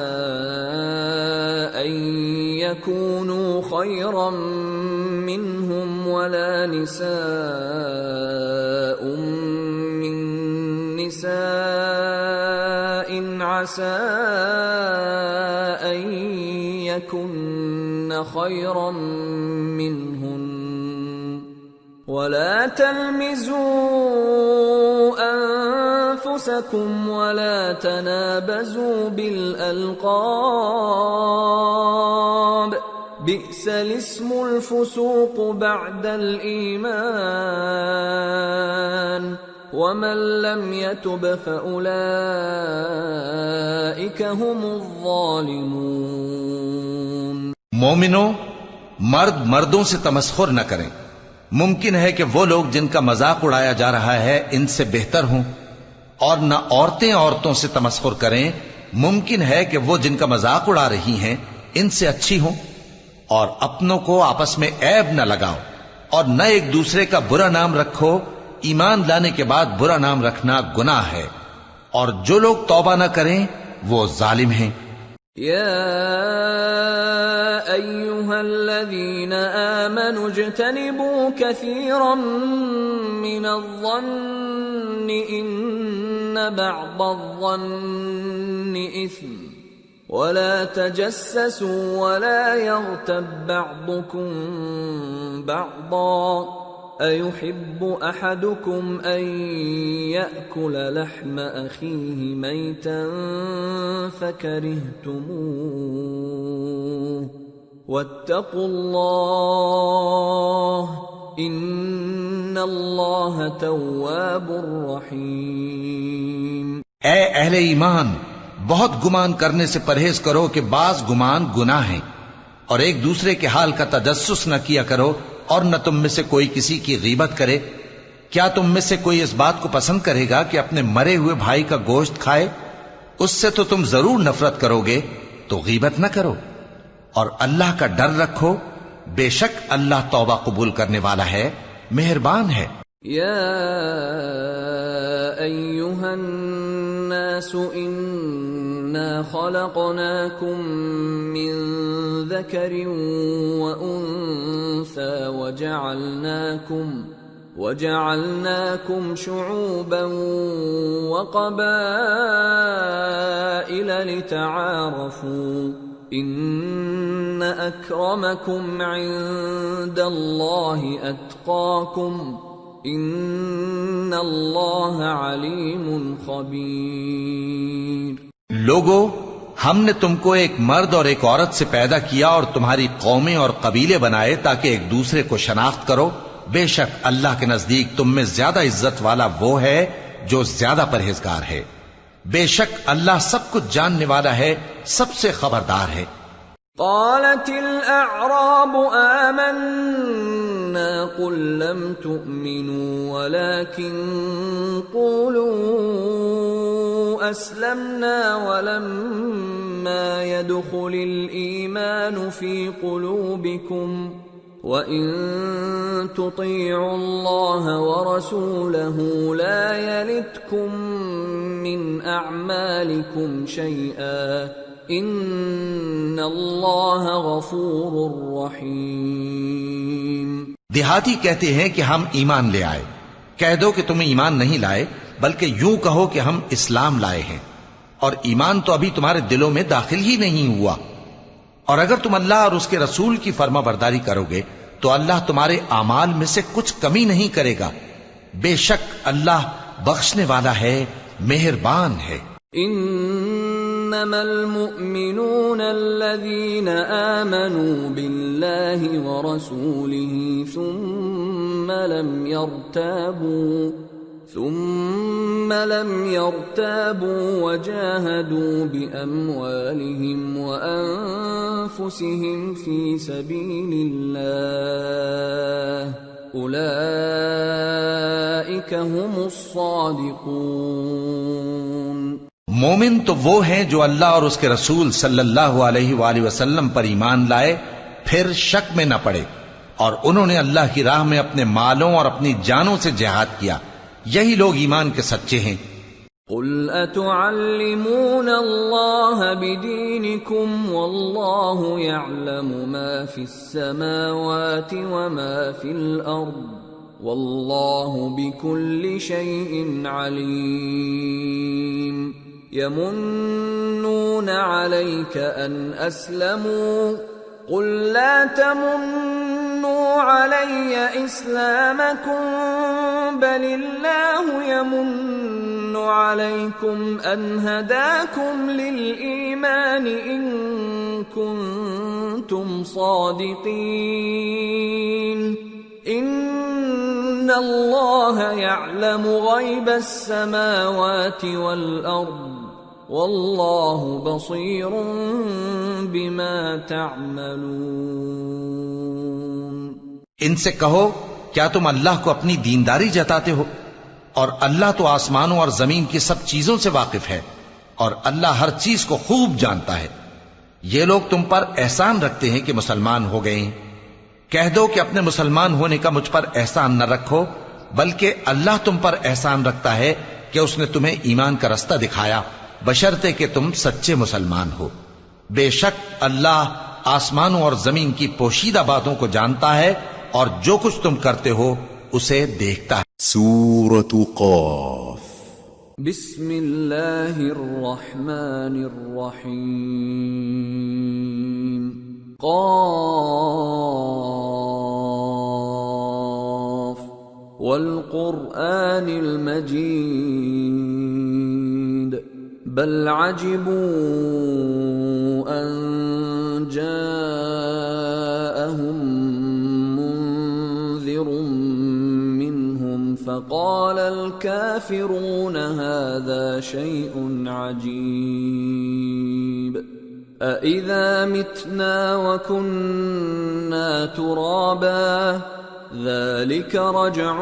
[SPEAKER 2] أن يكونوا خيرا منهم ولا نساء من نساء عسى أن يكن خيرا منهن ولا تلمزوا أنفسكم ولا تنابزوا بالألقاب بئس الاسم الفسوق بعد الإيمان ومن لم يتب فأولئك هم الظالمون۔
[SPEAKER 3] مومنوں، مرد مردوں سے تمسخر نہ کریں۔ ممکن ہے کہ وہ لوگ جن کا مذاق اڑایا جا رہا ہے ان سے بہتر ہوں، اور نہ عورتیں عورتوں سے تمسخر کریں۔ ممکن ہے کہ وہ جن کا مذاق اڑا رہی ہیں ان سے اچھی ہوں، اور اپنوں کو آپس میں عیب نہ لگاؤ اور نہ ایک دوسرے کا برا نام رکھو۔ ایمان لانے کے بعد برا نام رکھنا گناہ ہے، اور جو لوگ توبہ نہ کریں وہ ظالم ہیں۔
[SPEAKER 2] أيها الذين آمنوا اجتنبوا كثيرا من الظن إن بعض الظن إثم ولا تجسسوا ولا يغتب بعضكم بعضا أيحب أحدكم أن يأكل لحم أخيه ميتا فكرهتموه واتقوا الله إن الله تواب رحيم۔
[SPEAKER 3] اے اہل ایمان، بہت گمان کرنے سے پرہیز کرو کہ بعض گمان گناہ ہیں، اور ایک دوسرے کے حال کا تجسس نہ کیا کرو، اور نہ تم میں سے کوئی کسی کی غیبت کرے۔ کیا تم میں سے کوئی اس بات کو پسند کرے گا کہ اپنے مرے ہوئے بھائی کا گوشت کھائے؟ اس سے تو تم ضرور نفرت کرو گے، تو غیبت نہ کرو، اور اللہ کا ڈر رکھو، بے شک اللہ توبہ قبول کرنے والا ہے، مہربان ہے۔
[SPEAKER 2] یا ایھا الناس انا خلقناکم من ذکر وانثى وجعلناكم شعوبا وقبائل لتعارفوا ان اکرمکم عند اللہ اتقاکم ان اللہ علیم خبیر۔
[SPEAKER 3] لوگو، ہم نے تم کو ایک مرد اور ایک عورت سے پیدا کیا اور تمہاری قومیں اور قبیلے بنائے تاکہ ایک دوسرے کو شناخت کرو۔ بے شک اللہ کے نزدیک تم میں زیادہ عزت والا وہ ہے جو زیادہ پرہیزگار ہے۔ بے شک اللہ سب کچھ جاننے والا ہے، سب سے خبردار ہے۔
[SPEAKER 2] قالت الاعراب آمنا قل لم تؤمنوا ولكن قولوا أسلمنا ولما يدخل الإيمان في قلوبكم وَإِن تُطِيعُوا اللَّهَ وَرَسُولَهُ لَا يَلِتْكُم مِّنْ أَعْمَالِكُمْ شَيْئًا إِنَّ اللَّهَ غَفُورٌ رَّحِيمٌ۔
[SPEAKER 3] دیہاتی کہتے ہیں کہ ہم ایمان لے آئے، کہہ دو کہ تم ایمان نہیں لائے بلکہ یوں کہو کہ ہم اسلام لائے ہیں، اور ایمان تو ابھی تمہارے دلوں میں داخل ہی نہیں ہوا، اور اگر تم اللہ اور اس کے رسول کی فرما برداری کرو گے تو اللہ تمہارے اعمال میں سے کچھ کمی نہیں کرے گا، بے شک اللہ بخشنے والا ہے، مہربان ہے۔
[SPEAKER 2] انما المؤمنون الذين آمنوا بالله ورسوله ثم لم يرتابوا وجاهدوا بأموالهم وأنفسهم في سبيل الله أولئك هم الصادقون۔
[SPEAKER 3] مومن تو وہ ہیں جو اللہ اور اس کے رسول صلی اللہ علیہ وآلہ وسلم پر ایمان لائے پھر شک میں نہ پڑے، اور انہوں نے اللہ کی راہ میں اپنے مالوں اور اپنی جانوں سے جہاد کیا، یہی لوگ ایمان کے سچے ہیں۔
[SPEAKER 2] قل اتعلمون اللہ بدینکم واللہ یعلم ما فی السماوات وما فی الارض واللہ بکل شیء علیم۔ یمنون علیک ان اسلموا قل لا تمنوا علی اسلامکم بل اللہ یمن علیکم ان ہداکم للایمان ان کنتم صادقین۔ ان اللہ یعلم غیب السماوات والارض واللہ بصیر بما تعملون۔
[SPEAKER 3] ان سے کہو کیا تم اللہ کو اپنی دینداری جتاتے ہو؟ اور اللہ تو آسمانوں اور زمین کی سب چیزوں سے واقف ہے، اور اللہ ہر چیز کو خوب جانتا ہے۔ یہ لوگ تم پر احسان رکھتے ہیں کہ مسلمان ہو گئے ہیں، کہہ دو کہ اپنے مسلمان ہونے کا مجھ پر احسان نہ رکھو، بلکہ اللہ تم پر احسان رکھتا ہے کہ اس نے تمہیں ایمان کا رستہ دکھایا، بشرطے کہ تم سچے مسلمان ہو۔ بے شک اللہ آسمانوں اور زمین کی پوشیدہ باتوں کو جانتا ہے، اور جو کچھ تم کرتے ہو اسے دیکھتا ہے۔
[SPEAKER 1] سورة قاف۔
[SPEAKER 2] بسم اللہ الرحمن الرحیم۔ قاف والقرآن المجید بل عجبوا ان جاءهم منذر منهم فقال الكافرون هذا شيء عجيب أإذا متنا وكنا ترابا ذلك رجع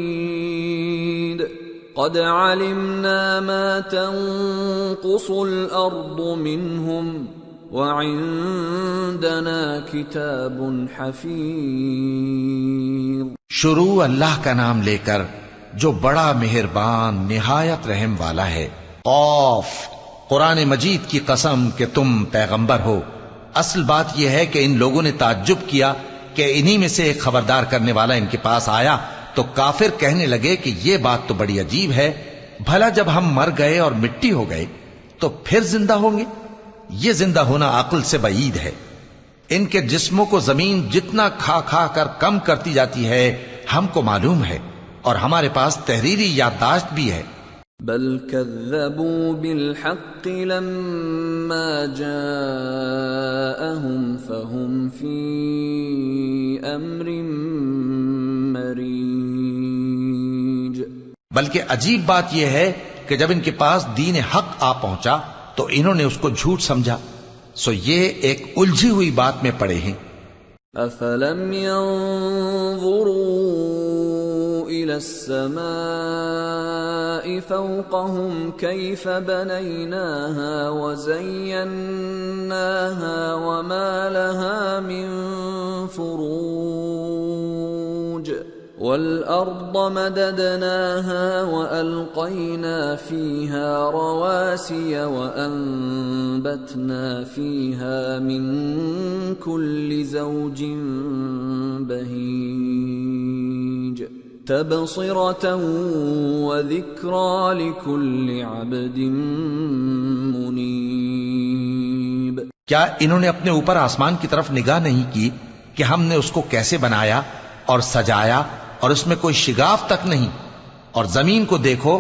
[SPEAKER 2] بعيد قد علمنا ما تنقص الأرض منهم وعندنا كتاب حفيظ۔
[SPEAKER 3] شروع اللہ کا نام لے کر جو بڑا مہربان نہایت رحم والا ہے۔ قاف، قرآن مجید کی قسم کہ تم پیغمبر ہو۔ اصل بات یہ ہے کہ ان لوگوں نے تعجب کیا کہ انہی میں سے ایک خبردار کرنے والا ان کے پاس آیا، تو کافر کہنے لگے کہ یہ بات تو بڑی عجیب ہے، بھلا جب ہم مر گئے اور مٹی ہو گئے تو پھر زندہ ہوں گے؟ یہ زندہ ہونا عقل سے بعید ہے۔ ان کے جسموں کو زمین جتنا کھا کھا کر کم کرتی جاتی ہے ہم کو معلوم ہے، اور ہمارے پاس تحریری یادداشت بھی ہے۔
[SPEAKER 2] بل كذبوا بالحق لما جاءهم فهم في امر مريج۔
[SPEAKER 3] بلکہ عجیب بات یہ ہے کہ جب ان کے پاس دین حق آ پہنچا تو انہوں نے اس کو جھوٹ سمجھا، سو یہ ایک الجھی ہوئی بات میں پڑے ہیں۔
[SPEAKER 2] أفلم ينظروا إلى السماء فوقهم كيف بنيناها وزيناها وما لها من فروج والأرض مددناها وألقينا فيها رواسي وأنبتنا فيها من كل زوج بهيج تبصرة وذكرى لكل عبد منيب.
[SPEAKER 3] کیا انہوں نے اپنے اوپر آسمان کی طرف نگاہ نہیں کی کہ ہم نے اس کو کیسے بنایا اور سجایا اور اس میں کوئی شگاف تک نہیں؟ اور زمین کو دیکھو،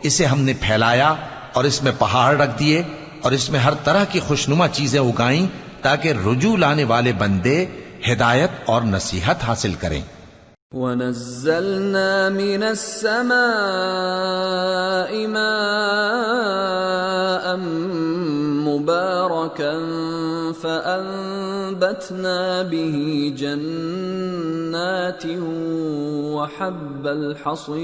[SPEAKER 3] اسے ہم نے پھیلایا اور اس میں پہاڑ رکھ دیے اور اس میں ہر طرح کی خوشنما چیزیں اگائیں تاکہ رجوع لانے والے بندے ہدایت اور نصیحت حاصل کریں.
[SPEAKER 2] وَنَزَّلْنَا مِنَ السَّمَاءِ مَاءً مُبَارَكًا فَأَنبَتْنَا بِهِ جَنَّاتٍ وَحَبَّ الْحَصِيدِ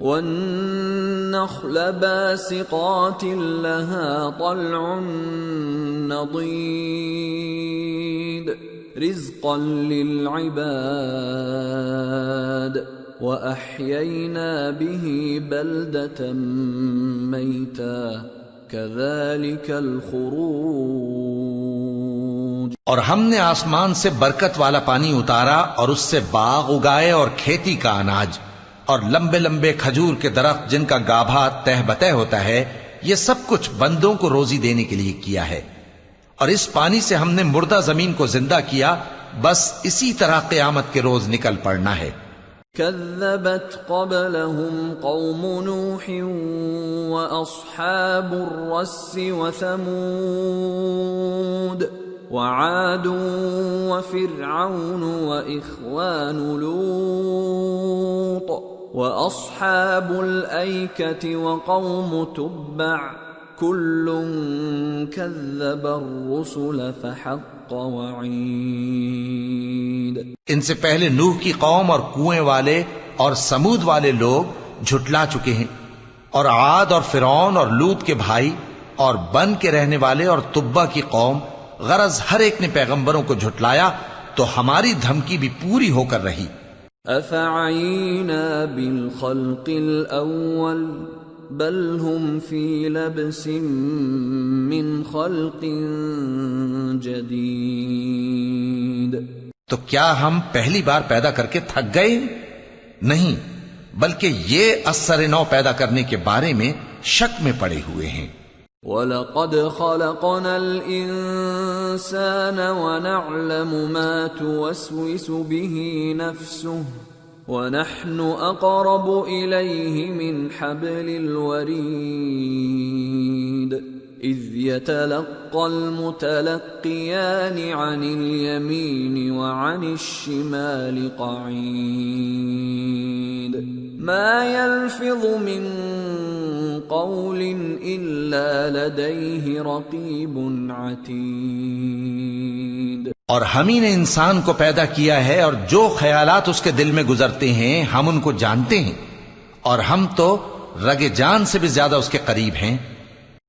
[SPEAKER 2] وَالنَّخْلَ بَاسِقَاتٍ لَهَا طَلْعٌ نَضِيدٌ رزقا للعباد وأحيينا به بلدة ميتا كذلك الخروج.
[SPEAKER 3] اور ہم نے آسمان سے برکت والا پانی اتارا اور اس سے باغ اگائے اور کھیتی کا اناج اور لمبے لمبے کھجور کے درخت جن کا گابھا تہ بتہ ہوتا ہے. یہ سب کچھ بندوں کو روزی دینے کے لیے کیا ہے. اور اس پانی سے ہم نے مردہ زمین کو زندہ کیا. بس اسی طرح قیامت کے روز نکل پڑنا ہے.
[SPEAKER 2] كذبت قبلهم قوم نوح وأصحاب الرس وثمود وعاد وفرعون وإخوان لوط وأصحاب الأيكة وقوم تبع كل كذب الرسل فحق وعيد.
[SPEAKER 3] ان سے پہلے نوح کی قوم اور کنویں والے اور سمود والے لوگ جھٹلا چکے ہیں، اور عاد اور فرعون اور لوط کے بھائی اور بن کے رہنے والے اور تبا کی قوم، غرض ہر ایک نے پیغمبروں کو جھٹلایا تو ہماری دھمکی بھی پوری ہو کر رہی.
[SPEAKER 2] افعینا بالخلق الاول بل هم فی لبس من خلق جدید.
[SPEAKER 3] تو کیا ہم پہلی بار پیدا کر کے تھک گئے؟ نہیں، بلکہ یہ اثر نو پیدا کرنے کے بارے میں شک میں پڑے ہوئے ہیں.
[SPEAKER 2] وَلَقَدْ خَلَقْنَا الْإِنسَانَ وَنَعْلَمُ مَا تُوَسْوِسُ بِهِ نَفْسُهُ وَنَحْنُ أَقْرَبُ إِلَيْهِ مِنْ حَبْلِ الْوَرِيدِ إِذْ يَتَلَقَّى الْمُتَلَقِّيَانِ عَنِ الْيَمِينِ وَعَنِ الشِّمَالِ قَعِيدٌ مَا يَلْفِظُ مِنْ قَوْلٍ إِلَّا لَدَيْهِ رَقِيبٌ عَتِيدٌ.
[SPEAKER 3] اور ہم ہی نے انسان کو پیدا کیا ہے اور جو خیالات اس کے دل میں گزرتے ہیں ہم ان کو جانتے ہیں، اور ہم تو رگ جان سے بھی زیادہ اس کے قریب ہیں.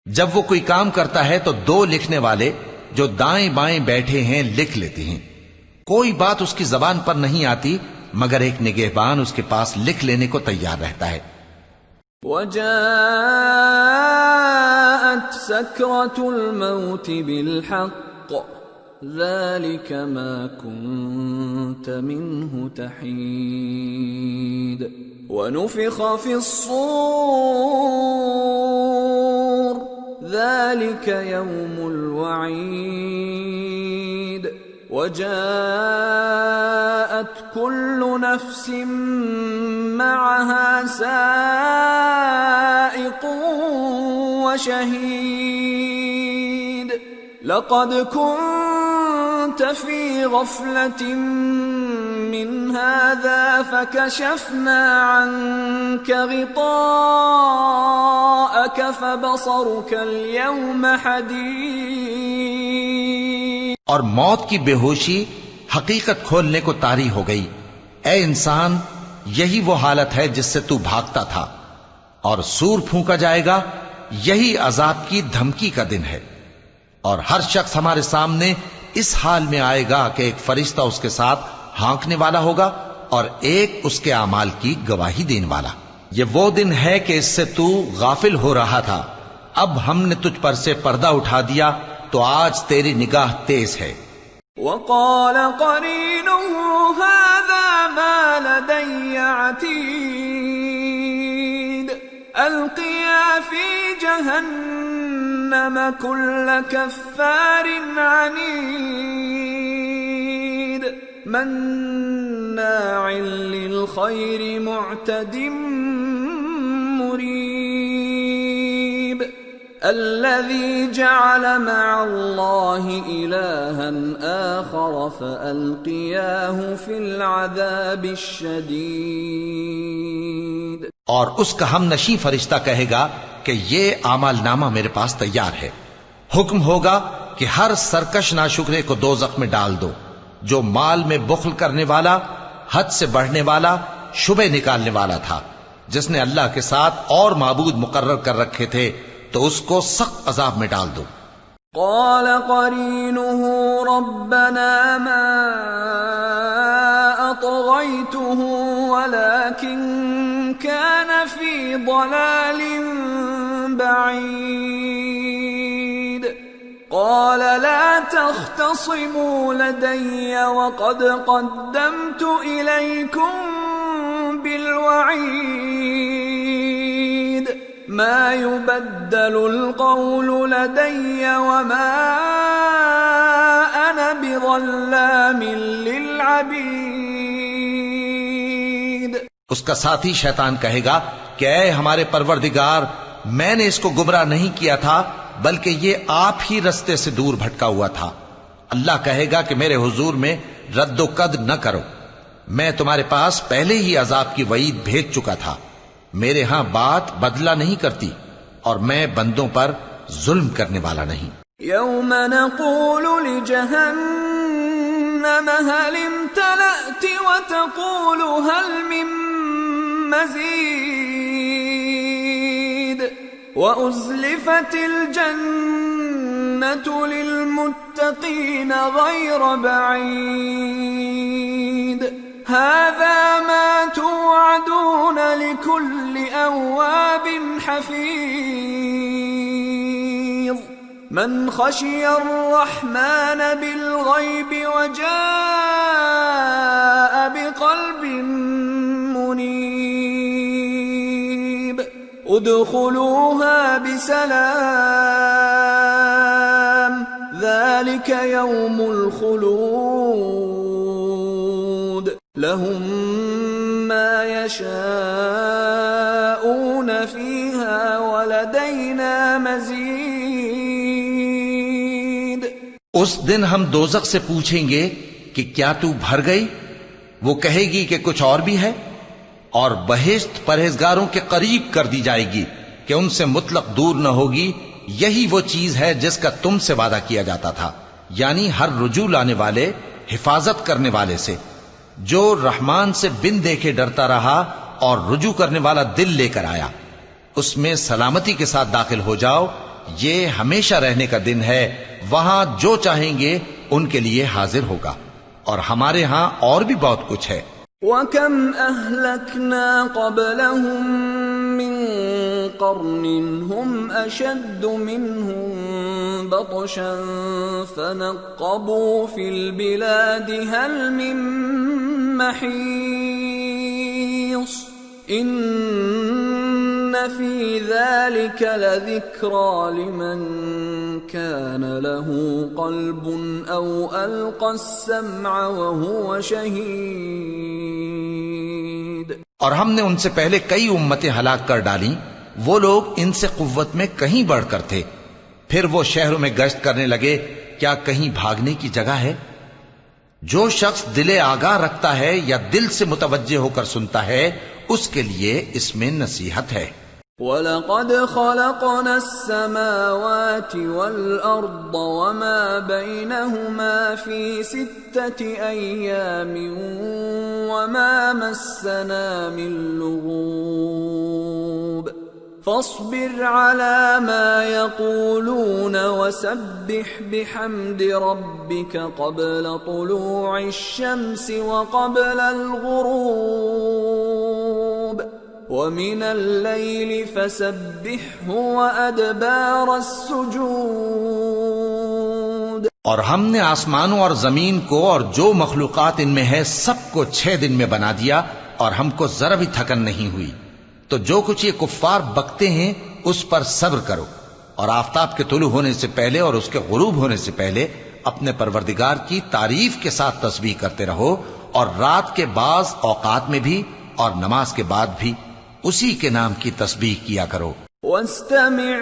[SPEAKER 3] جب وہ کوئی کام کرتا ہے تو دو لکھنے والے جو دائیں بائیں بیٹھے ہیں لکھ لیتے ہیں. کوئی بات اس کی زبان پر نہیں آتی مگر ایک نگہبان اس کے پاس لکھ لینے کو تیار رہتا ہے.
[SPEAKER 2] وَجَاءَتْ سَكْرَةُ الْمَوْتِ بِالْحَقِّ ذَلِكَ مَا كُنْتَ مِنْهُ تَحِيدُ وَنُفِخَ فِي الصُّورِ ذَلِكَ يَوْمُ الْوَعِيدِ وَجَاءَتْ كُلُّ نَفْسٍ مَّعَهَا سَائِقٌ وَشَهِيدٌ لَقَدْ كُنْتَ فِي غَفْلَةٍ مِّنْ هَذَا فَكَشَفْنَا عَنْكَ غِطَاءَكَ فَبَصَرُكَ الْيَوْمَ حَدِيدٌ.
[SPEAKER 3] اور موت کی بے ہوشی حقیقت کھولنے کو طاری ہو گئی۔ اے انسان، یہی وہ حالت ہے جس سے تو بھاگتا تھا، اور سور پھونکا جائے گا، یہی عذاب کی دھمکی کا دن ہے۔ اور ہر شخص ہمارے سامنے اس حال میں آئے گا کہ ایک فرشتہ اس کے ساتھ ہانکنے والا ہوگا اور ایک اس کے اعمال کی گواہی دینے والا۔ یہ وہ دن ہے کہ اس سے تو غافل ہو رہا تھا، اب ہم نے تجھ پر سے پردہ اٹھا دیا تو آج تیری نگاہ تیز ہے۔
[SPEAKER 2] وقال قرينه هذا ما لدي عتيد القيا في جهنم كل كفار عنيد مناع للخير معتد مريب الذي جعل مع الله إلها آخر فألقياه في العذاب الشديد۔
[SPEAKER 3] اور اس کا ہم نشیں فرشتہ کہے گا کہ یہ اعمال نامہ میرے پاس تیار ہے۔ حکم ہوگا کہ ہر سرکش ناشکرے کو دوزخ میں ڈال دو، جو مال میں بخل کرنے والا، حد سے بڑھنے والا، شبہ نکالنے والا تھا، جس نے اللہ کے ساتھ اور معبود مقرر کر رکھے تھے، تو اس کو سخت عذاب میں ڈال دو۔
[SPEAKER 2] قال قرينه ربنا ما أطغيته ولكن كان في ضلال بعيد قال لا تختصموا لدي وقد قدمت إليكم بالوعيد ما يبدل القول لدي وما أنا بظلام للعبيد۔
[SPEAKER 3] اس کا ساتھی شیطان کہے گا کہ اے ہمارے پروردگار، میں نے اس کو گمراہ نہیں کیا تھا بلکہ یہ آپ ہی رستے سے دور بھٹکا ہوا تھا۔ اللہ کہے گا کہ میرے حضور میں رد و قد نہ کرو، میں تمہارے پاس پہلے ہی عذاب کی وعید بھیج چکا تھا۔ میرے ہاں بات بدلہ نہیں کرتی اور میں بندوں پر ظلم کرنے والا نہیں۔
[SPEAKER 2] يوم نقول لجهنم هل امتلأت وتقول هل من مزيد وأزلفت الجنة للمتقين غير بعيد هذا ما توعدون لكل أواب حفيظ من خشي الرحمن بالغيب وجاء بقلب منيب ادخلوها بسلام ذلك يوم الخلود لهم ما يشاءون فيها ولدينا مزيد۔
[SPEAKER 3] اس دن ہم دوزخ سے پوچھیں گے کہ کیا تو بھر گئی؟ وہ کہے گی کہ کچھ اور بھی ہے، اور بہشت پرہیزگاروں کے قریب کر دی جائے گی کہ ان سے مطلق دور نہ ہوگی۔ یہی وہ چیز ہے جس کا تم سے وعدہ کیا جاتا تھا، یعنی ہر رجوع لانے والے، حفاظت کرنے والے سے، جو رحمان سے بن دیکھے ڈرتا رہا اور رجوع کرنے والا دل لے کر آیا، اس میں سلامتی کے ساتھ داخل ہو جاؤ۔ یہ ہمیشہ رہنے کا دن ہے، وہاں جو چاہیں گے ان کے لیے حاضر ہوگا، اور ہمارے ہاں اور بھی بہت کچھ ہے۔
[SPEAKER 2] وَكَمْ أَهْلَكْنَا قَبْلَهُمْ مِنْ قَرْنٍ هُمْ أَشَدُّ مِنْهُمْ بَطْشًا فَنَقَّبُوا فِي الْبِلَادِ هَلْ مِنْ مَحِيصٍ إِنَّ فِي ذَلِكَ لَذِكْرَى لِمَنْ كَانَ لَهُ قَلْبٌ أَوْ أَلْقَى السَّمْعَ وَهُوَ شَهِيدٌ۔
[SPEAKER 3] اور ہم نے ان سے پہلے کئی امتیں ہلاک کر ڈالیں، وہ لوگ ان سے قوت میں کہیں بڑھ کر تھے۔ پھر وہ شہروں میں گشت کرنے لگے، کیا کہیں بھاگنے کی جگہ ہے؟ جو شخص دل آگاہ رکھتا ہے یا دل سے متوجہ ہو کر سنتا ہے، اس کے لیے اس میں نصیحت ہے۔
[SPEAKER 2] وَلَقَدْ خَلَقْنَا السَّمَاوَاتِ وَالْأَرْضَ وَمَا بَيْنَهُمَا فِي 6 أَيَّامٍ وَمَا مَسَّنَا مِن لُّغُوبٍ فَاصْبِرْ عَلَى مَا يَقُولُونَ وَسَبِّحْ بِحَمْدِ رَبِّكَ قَبْلَ طُلُوعِ الشَّمْسِ وَقَبْلَ الْغُرُوبِ وَمِنَ اللَّيْلِ فَسَبِّحْهُ وَأَدْبَارَ السُّجُودِ۔
[SPEAKER 3] اور ہم نے آسمانوں اور زمین کو اور جو مخلوقات ان میں ہے سب کو 6 دن میں بنا دیا اور ہم کو ذرا بھی تھکن نہیں ہوئی۔ تو جو کچھ یہ کفار بکتے ہیں اس پر صبر کرو، اور آفتاب کے طلوع ہونے سے پہلے اور اس کے غروب ہونے سے پہلے اپنے پروردگار کی تعریف کے ساتھ تسبیح کرتے رہو، اور رات کے بعض اوقات میں بھی اور نماز کے بعد بھی اسی کے نام کی تسبیح کیا کرو۔
[SPEAKER 2] وَاسْتَمِعْ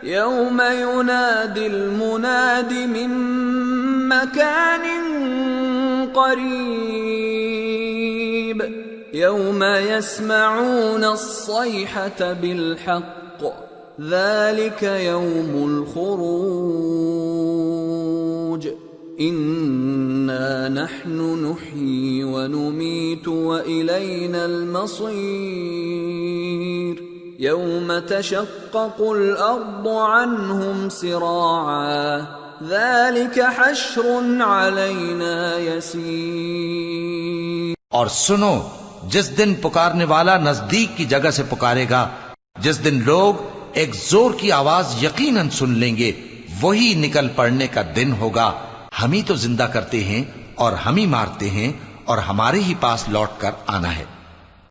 [SPEAKER 2] يَوْمَ يُنَادِ الْمُنَادِ مِن مَّكَانٍ قَرِيبٍ يَوْمَ يَسْمَعُونَ الصَّيْحَةَ بِالْحَقِّ ذَلِكَ يَوْمُ الْخُرُوجِ إِنَّا نَحْنُ نُحْيِي وَنُمِيتُ وَإِلَيْنَا الْمَصِيرُ يَوْمَ تَشَقَّقُ الْأَرْضُ عَنْهُمْ سِرَاعًا ذَلِكَ حَشْرٌ عَلَيْنَا يَسِيرٌ۔
[SPEAKER 3] اور سنو، جس دن پکارنے والا نزدیک کی جگہ سے پکارے گا، جس دن لوگ ایک زور کی آواز یقیناً سن لیں گے، وہی نکل پڑنے کا دن ہوگا۔ ہم ہی تو زندہ کرتے ہیں اور ہم ہی مارتے ہیں، اور ہمارے ہی پاس لوٹ کر آنا ہے۔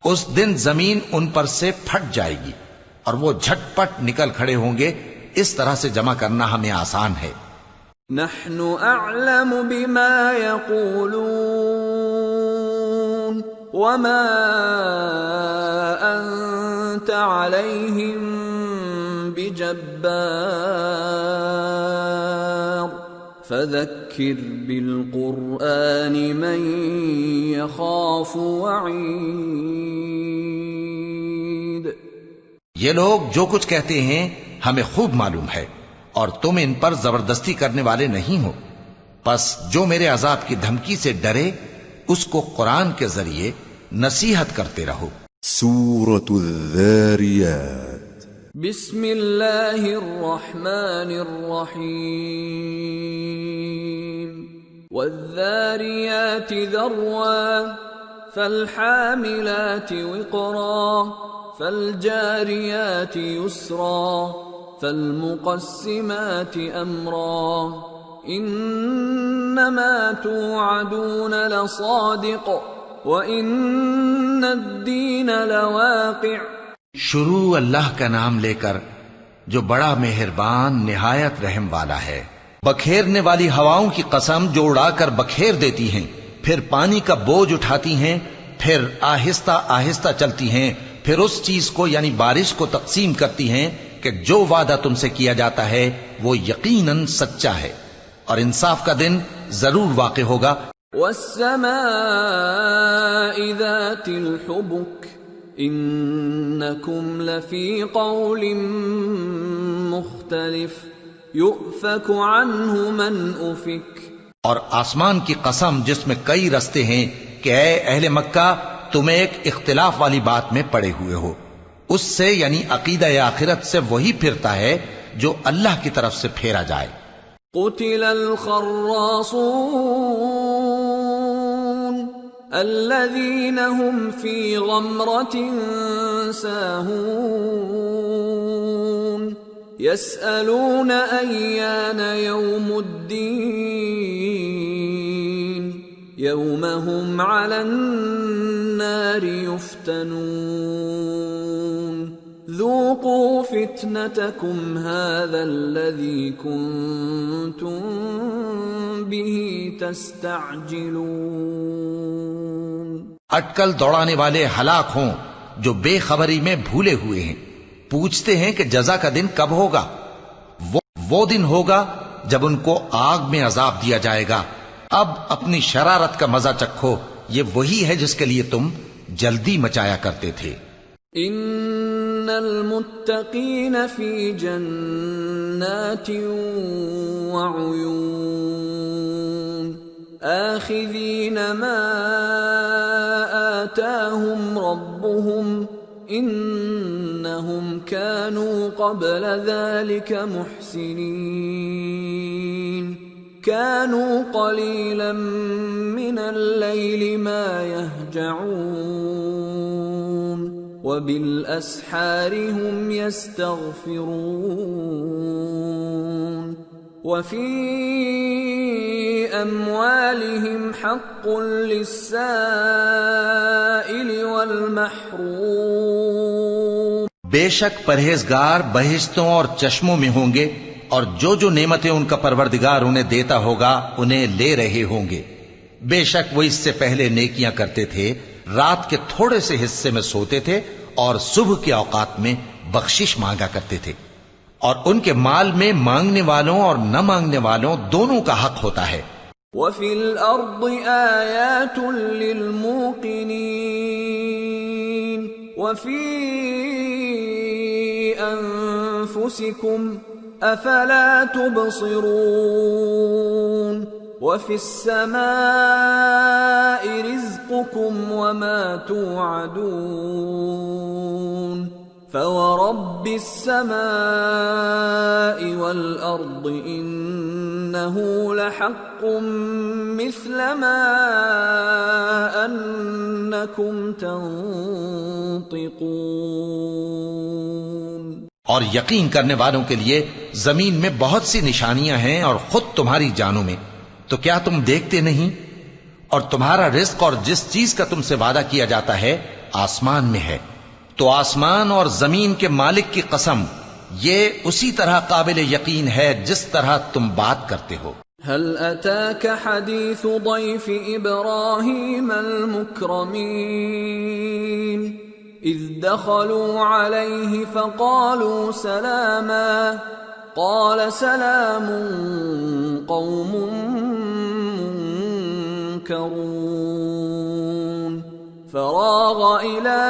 [SPEAKER 3] اس دن زمین ان پر سے پھٹ جائے گی اور وہ جھٹ پٹ نکل کھڑے ہوں گے۔ اس طرح سے جمع کرنا ہمیں آسان ہے۔
[SPEAKER 2] نحن اعلم بما يقولون وما انت عليهم بجبار فذكر بالقرآن من يخاف وعيد۔
[SPEAKER 3] یہ لوگ جو کچھ کہتے ہیں ہمیں خوب معلوم ہے، اور تم ان پر زبردستی کرنے والے نہیں ہو، پس جو میرے عذاب کی دھمکی سے ڈرے اس کو قرآن کے ذریعے نصیحت کرتے رہو۔
[SPEAKER 1] سورة الذاريات
[SPEAKER 2] بسم اللہ الرحمن الرحیم والذاریات ذروا فالحاملات وقرا فالجاریات یسرا فالمقسمات امرا انما توعدون لصادق وان الدین لواقع۔
[SPEAKER 3] شروع اللہ کا نام لے کر جو بڑا مہربان نہایت رحم والا ہے۔ بکھیرنے والی ہواؤں کی قسم جو اڑا کر بکھیر دیتی ہیں، پھر پانی کا بوجھ اٹھاتی ہیں، پھر آہستہ آہستہ چلتی ہیں، پھر اس چیز کو یعنی بارش کو تقسیم کرتی ہیں کہ جو وعدہ تم سے کیا جاتا ہے وہ یقیناً سچا ہے، اور انصاف کا دن ضرور واقع ہوگا۔
[SPEAKER 2] والسماء ذات الحبك انکم لفی قول مختلف یؤفک عنہ من افک۔
[SPEAKER 3] اور آسمان کی قسم جس میں کئی رستے ہیں کہ اے اہل مکہ تم ایک اختلاف والی بات میں پڑے ہوئے ہو، اس سے یعنی عقیدہ آخرت سے وہی پھرتا ہے جو اللہ کی طرف سے پھیرا جائے۔
[SPEAKER 2] قتل الخراصون الذين هم في غمرة ساهون يسألون أيان يوم الدين يوم هم على النار يفتنون ذوقوا فتنتكم هذا الذي كنتم به تستعجلون۔
[SPEAKER 3] اٹکل دوڑانے والے ہلاک ہوں جو بے خبری میں بھولے ہوئے ہیں، پوچھتے ہیں کہ جزا کا دن کب ہوگا۔ وہ دن ہوگا جب ان کو آگ میں عذاب دیا جائے گا۔ اب اپنی شرارت کا مزہ چکھو، یہ وہی ہے جس کے لیے تم جلدی مچایا کرتے تھے۔
[SPEAKER 2] ان المتقین فی جنات وعیون آخذین ما آتاہم ربهم انہم كانوا قبل ذلك محسنین كانوا قلیلا من اللیل ما یہجعون وبالاسحار هم يستغفرون وفي اموالهم حق للسائل والمحروم
[SPEAKER 3] بے شک پرہیزگار بہشتوں اور چشموں میں ہوں گے، اور جو جو نعمتیں ان کا پروردگار انہیں دیتا ہوگا انہیں لے رہے ہوں گے۔ بے شک وہ اس سے پہلے نیکیاں کرتے تھے، رات کے تھوڑے سے حصے میں سوتے تھے اور صبح کے اوقات میں بخشش مانگا کرتے تھے، اور ان کے مال میں مانگنے والوں اور نہ مانگنے والوں دونوں کا حق ہوتا ہے۔
[SPEAKER 2] وَفِي الْأَرْضِ آيَاتٌ لِّلْمُوقِنِينَ وَفِي أَنفُسِكُمْ أَفَلَا تُبْصِرُونَ وَفِي السَّمَاءِ رِزْقُكُمْ وَمَا تُوعَدُونَ فَوَرَبِّ السَّمَاءِ وَالْأَرْضِ إِنَّهُ لَحَقٌّ مِثْلَ مَا أَنَّكُمْ تَنطِقُونَ۔
[SPEAKER 3] اور یقین کرنے والوں کے لیے زمین میں بہت سی نشانیاں ہیں اور خود تمہاری جانوں میں، تو کیا تم دیکھتے نہیں؟ اور تمہارا رزق اور جس چیز کا تم سے وعدہ کیا جاتا ہے آسمان میں ہے، تو آسمان اور زمین کے مالک کی قسم یہ اسی طرح قابل یقین ہے جس طرح تم بات کرتے ہو۔
[SPEAKER 2] هل أتاك حديث ضيف إبراهيم المكرمين إذ دخلوا عليه فقالوا سلاما قال سلام قوم منكرون فراغ إلى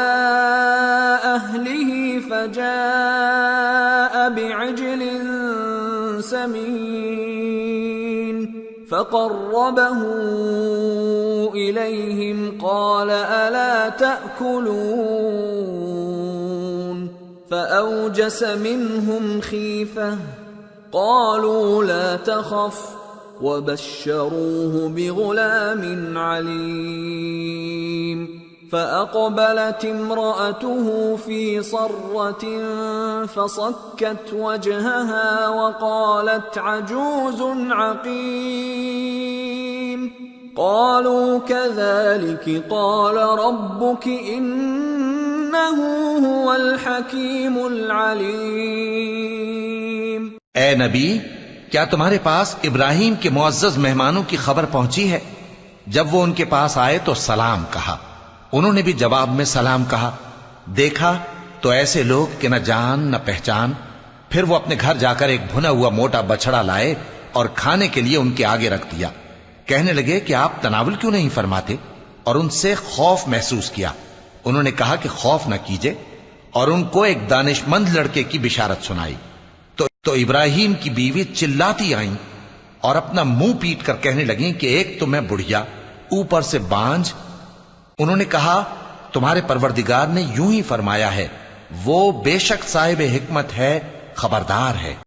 [SPEAKER 2] أهله فجاء بعجل سمين فقربه إليهم قال ألا تأكلون فأوجس منهم خيفة قالوا لا تخف وبشروه بغلام عليم فأقبلت امرأته في صرة فصكت وجهها وقالت عجوز عقيم قالوا كذلك قال ربك إنه هو الحكيم العليم۔
[SPEAKER 3] اے نبی، کیا تمہارے پاس ابراہیم کے معزز مہمانوں کی خبر پہنچی ہے؟ جب وہ ان کے پاس آئے تو سلام کہا، انہوں نے بھی جواب میں سلام کہا۔ دیکھا تو ایسے لوگ کہ نہ جان نہ پہچان۔ پھر وہ اپنے گھر جا کر ایک بھنا ہوا موٹا بچڑا لائے اور کھانے کے لیے ان کے آگے رکھ دیا۔ کہنے لگے کہ آپ تناول کیوں نہیں فرماتے؟ اور ان سے خوف محسوس کیا۔ انہوں نے کہا کہ خوف نہ کیجے، اور ان کو ایک دانش مند لڑکے کی بشارت سنائی۔ تو ابراہیم کی بیوی چلاتی آئیں اور اپنا منہ پیٹ کر کہنے لگیں کہ ایک تو میں بڑھیا، اوپر سے بانجھ۔ انہوں نے کہا تمہارے پروردگار نے یوں ہی فرمایا ہے، وہ بے شک صاحب حکمت ہے، خبردار ہے۔